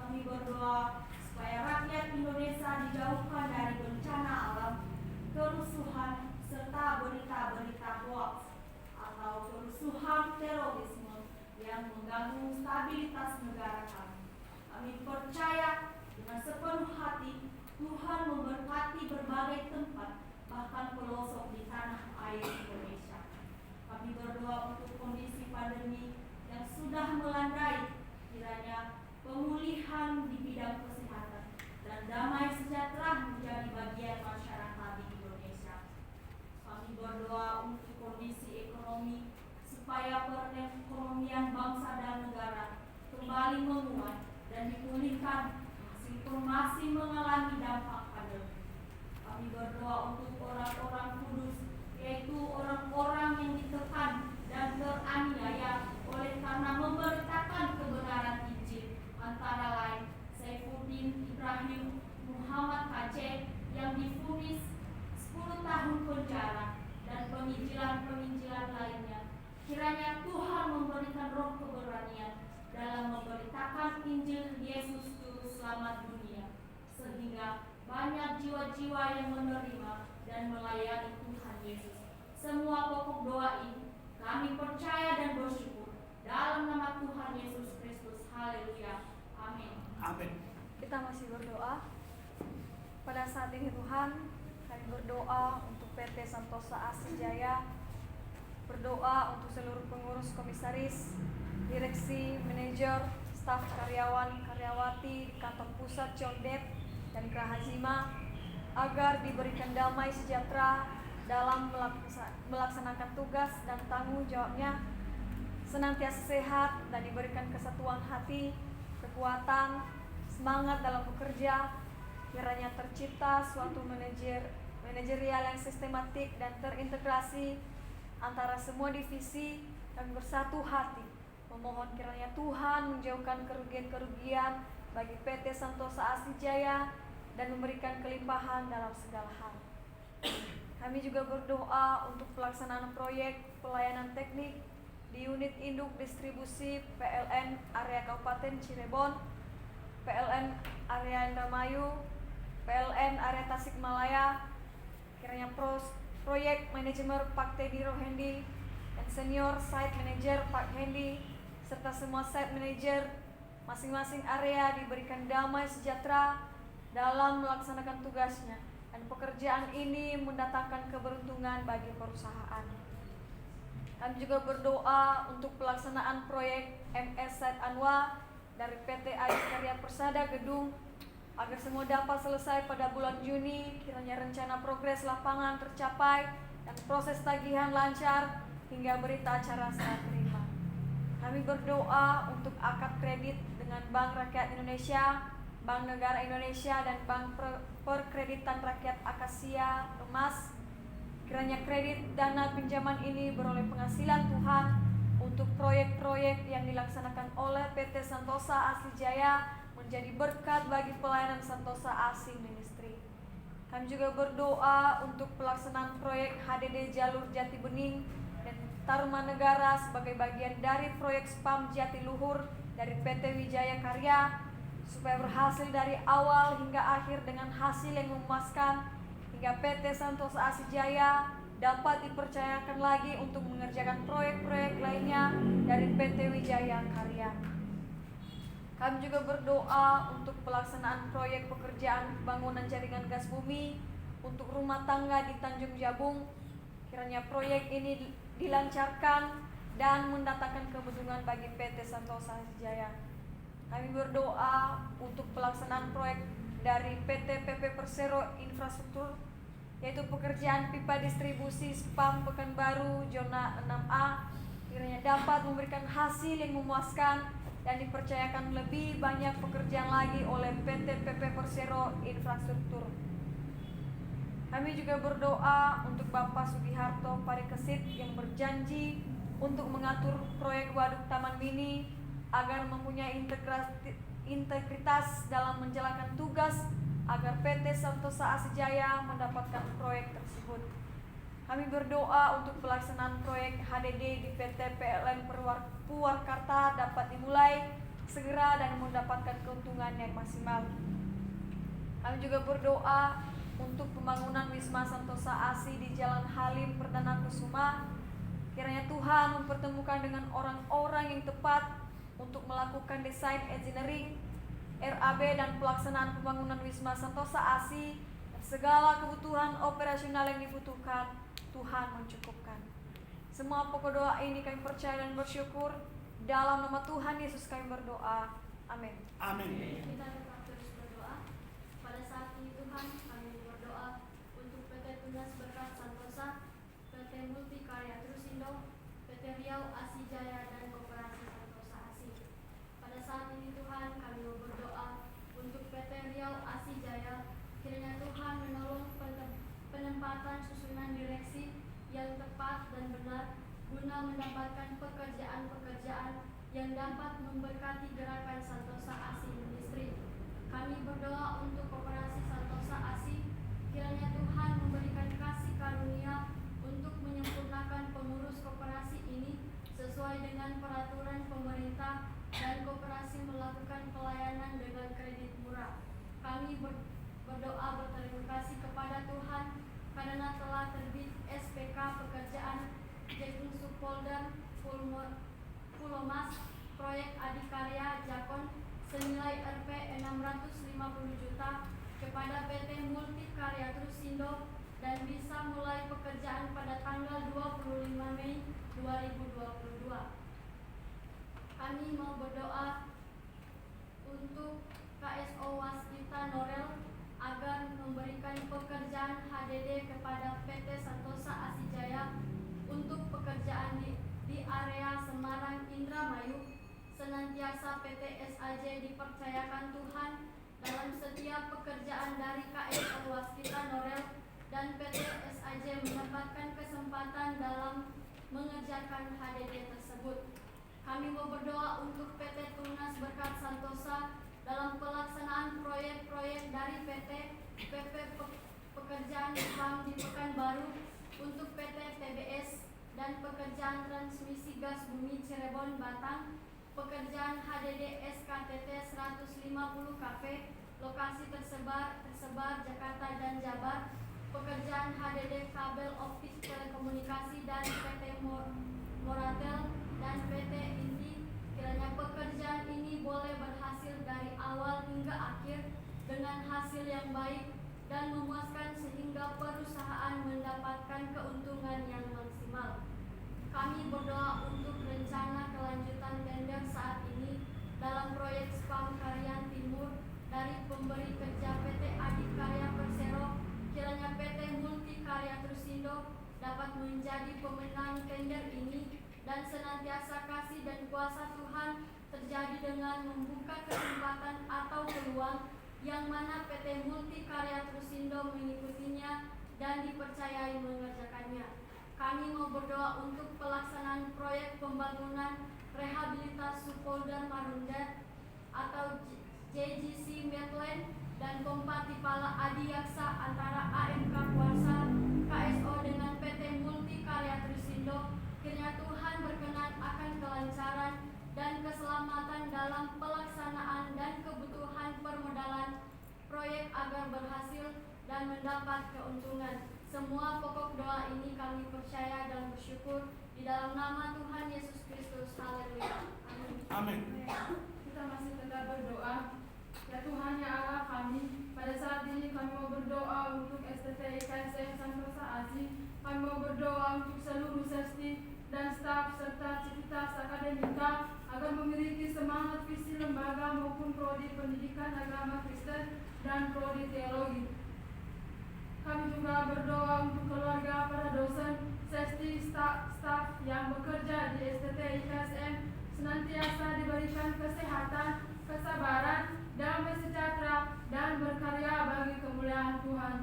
Kami berdoa supaya rakyat Indonesia dijauhkan dari bencana alam, kerusuhan, serta berita-berita hoax atau kerusuhan terorisme yang mengganggu stabilitas negara kami. Kami percaya dengan sepenuh hati Tuhan memberkati berbagai tempat, bahkan pelosok di tanah air Indonesia. Kami berdoa untuk kondisi pandemi yang sudah melandai, kiranya pemulihan di bidang kesehatan dan damai sejahtera menjadi bagian masyarakat di Indonesia. Kami berdoa untuk kondisi ekonomi supaya perekonomian bangsa dan negara kembali menguat dan dipulihkan meskipun masih mengalami dampak pandemi. Kami berdoa untuk orang-orang kudus, yaitu orang-orang yang ditekan dan teraniaya oleh karena memberitakan kebenaran Injil, antara lain Saifuddin Ibrahim Muhammad Aceh yang divonis 10 tahun penjara dan penginjilan-penginjilan lainnya. Kiranya Tuhan memberikan roh keberanian dalam memberitakan Injil Yesus Juru Selamat dunia, sehingga banyak jiwa-jiwa yang menerima dan melayani Tuhan Yesus. Semua pokok doa ini kami percaya dan bersyukur dalam nama Tuhan Yesus Kristus. Haleluya. Amin. Amin. Kita masih berdoa. Pada saat ini Tuhan, kami berdoa untuk PT Santosa Asih Jaya, berdoa untuk seluruh pengurus, komisaris, direksi, manajer, staf, karyawan, karyawati di kantor pusat Condet dan Kerahazima, agar diberikan damai sejahtera dalam melaksanakan tugas dan tanggung jawabnya, senantiasa sehat dan diberikan kesatuan hati, kekuatan, semangat dalam bekerja. Kiranya tercipta suatu manajerial yang sistematik dan terintegrasi antara semua divisi dan bersatu hati. Memohon kiranya Tuhan menjauhkan kerugian-kerugian bagi PT Santosa Asih Jaya dan memberikan kelimpahan dalam segala hal. Kami juga berdoa untuk pelaksanaan proyek pelayanan teknik di unit induk distribusi PLN area Kabupaten Cirebon, PLN area Indramayu, PLN area Tasikmalaya. Kiranya proyek manajemen Pak Teddy Rohendi dan senior site manager Pak Hendi serta semua site manager masing-masing area diberikan damai sejahtera dalam melaksanakan tugasnya, dan pekerjaan ini mendatangkan keberuntungan bagi perusahaan. Kami juga berdoa untuk pelaksanaan proyek MS Site Anwa dari PT Karya Persada Gedung agar semua dapat selesai pada bulan Juni. Kiranya rencana progres lapangan tercapai dan proses tagihan lancar hingga berita acara serah terima. Kami berdoa untuk akad kredit dengan Bank Rakyat Indonesia, Bank Negara Indonesia, dan Bank Perkreditan Rakyat Akasia Emas. Kiranya kredit dana pinjaman ini beroleh penghasilan Tuhan untuk untuk proyek-proyek yang dilaksanakan oleh PT Santosa Asri Jaya menjadi berkat bagi pelayanan Santosa Asih Ministry. Kami juga berdoa untuk pelaksanaan proyek HDD Jalur Jati Bening dan Tarumanegara sebagai bagian dari proyek SPAM Jatiluhur dari PT Wijaya Karya, supaya berhasil dari awal hingga akhir dengan hasil yang memuaskan, hingga PT Santosa Asih Jaya dapat dipercayakan lagi untuk mengerjakan proyek-proyek lainnya dari PT Wijaya Karya. Kami juga berdoa untuk pelaksanaan proyek pekerjaan pembangunan jaringan gas bumi untuk rumah tangga di Tanjung Jabung. Kiranya proyek ini dilancarkan dan mendatangkan keuntungan bagi PT Santosa Asih Jaya. Kami berdoa untuk pelaksanaan proyek dari PT PP Persero Infrastruktur, yaitu pekerjaan pipa distribusi SPAM Pekanbaru zona 6A, kiranya dapat memberikan hasil yang memuaskan dan dipercayakan lebih banyak pekerjaan lagi oleh PT PP Persero Infrastruktur. Kami juga berdoa untuk Bapak Sugiharto Parikesit yang berjanji untuk mengatur proyek waduk Taman Mini agar mempunyai integritas dalam menjalankan tugas, agar PT Santosa Asih Jaya mendapatkan proyek tersebut. Kami berdoa untuk pelaksanaan proyek HDD di PT PLN Purwakarta dapat dimulai segera dan mendapatkan keuntungan yang maksimal. Kami juga berdoa untuk pembangunan Wisma Santosa Asih di Jalan Halim Perdana Kusuma. Kiranya Tuhan mempertemukan dengan orang-orang yang tepat untuk melakukan desain engineering, RAB dan pelaksanaan pembangunan Wisma Santosa Asih, dan segala kebutuhan operasional yang dibutuhkan Tuhan mencukupkan. Semua pokok doa ini kami percaya dan bersyukur. Dalam nama Tuhan Yesus kami berdoa. Amin. Amin. Kita tetap terus berdoa. Pada saat ini Tuhan, kami berdoa untuk PT Tunas Berkat Santosa, PT Multikarya Trusindo, PT Riau Asih Jaya dan Koperasi Santosa Asih. Pada saat ini Tuhan, kami berdoa untuk PT Riau Asih Jaya. Kiranya Tuhan menolong penempatan susunan direksi yang tepat dan benar guna mendapatkan pekerjaan-pekerjaan yang dapat memberkati gerakan Santosa Asih Ministry. Kami berdoa untuk Koperasi Santosa Asih. Kiranya Tuhan memberikan kasih karunia untuk menyempurnakan pengurus koperasi ini sesuai dengan peraturan pemerintah dan koperasi melakukan pelayanan dengan kredit murah. Kami berdoa berterima kasih kepada Tuhan karena telah terbit SPK pekerjaan Jekung Subpolder Pulomas proyek Adikarya Jakon senilai Rp 650 juta kepada PT Multikarya Trusindo dan bisa mulai pekerjaan pada tanggal 25 Mei 2022. Kami mau berdoa untuk KSO Waskita Norel agar memberikan pekerjaan HDD kepada PT Santosa Asih Jaya untuk pekerjaan di area Semarang Indramayu. Senantiasa PT SAJ dipercayakan Tuhan dalam setiap pekerjaan dari KSO Waskita Norel dan PT SAJ mendapatkan kesempatan dalam mengerjakan HDD tersebut. Kami mau berdoa untuk PT Tunas Berkat Santosa dalam pelaksanaan proyek-proyek dari PT PP Pekerjaan SPAM di Pekanbaru untuk PT TBS dan pekerjaan transmisi gas bumi Cirebon Batang, pekerjaan HDD SKTT 150 KV, lokasi tersebar Jakarta dan Jabar, pekerjaan HDD kabel optik telekomunikasi dari PT Moratel dan PT Inti. Kiranya pekerjaan ini boleh berhasil dari awal hingga akhir dengan hasil yang baik dan memuaskan sehingga perusahaan mendapatkan keuntungan yang maksimal. Kami berdoa untuk rencana kelanjutan tender saat ini dalam proyek SPAM Karyan Timur dari pemberi kerja PT Adikarya Persero. Kiranya PT Multikarya Trusindo dapat menjadi pemenang tender ini dan senantiasa kasih dan kuasa Tuhan terjadi dengan membuka kesempatan atau peluang yang mana PT Multikarya Trusindo mengikutinya dan dipercayai mengerjakannya. kami mau berdoa untuk pelaksanaan proyek pembangunan rehabilitasi Polder Marunda atau JGC Medland dan Kompatipala Adiaksa antara AMK Kuasa KSO dengan PT Multi Karya Trisindo. Kiranya Tuhan berkenan akan kelancaran dan keselamatan dalam pelaksanaan dan kebutuhan permodalan proyek agar berhasil dan mendapat keuntungan. Semua pokok doa ini kami percaya dan bersyukur di dalam nama Tuhan Yesus Kristus. Haleluya. Amin. Amin. Kita masih tetap berdoa. Ya Tuhan, ya Allah kami, pada saat ini kami mau berdoa untuk STT IKSM Santosa Asi. Kami mau berdoa untuk seluruh sesti dan staf serta civitas akademika agar memiliki semangat visi lembaga maupun prodi pendidikan agama Kristen dan prodi teologi. Kami juga berdoa untuk keluarga para dosen, sesti, staf yang bekerja di STT IKSM senantiasa diberikan kesehatan, kesabaran, damai sejahtera, dan berkarya bagi kemuliaan Tuhan.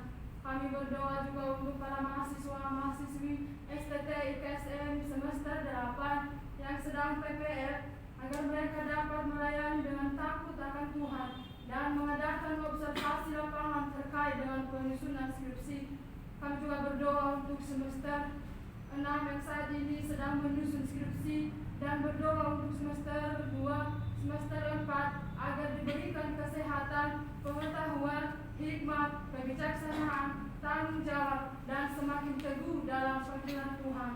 Kami berdoa juga untuk para mahasiswa-mahasiswi STT IKSM semester 8 yang sedang PPL agar mereka dapat melayani dengan takut akan Tuhan dan mengadakan observasi lapangan terkait dengan penyusunan skripsi. Kami juga berdoa untuk semester 6 yang saat ini sedang menyusun skripsi dan berdoa untuk semester 2, semester 4 agar diberikan kesehatan, pengetahuan, hikmat, kebijaksanaan, tanggung jawab, dan semakin teguh dalam panggilan Tuhan.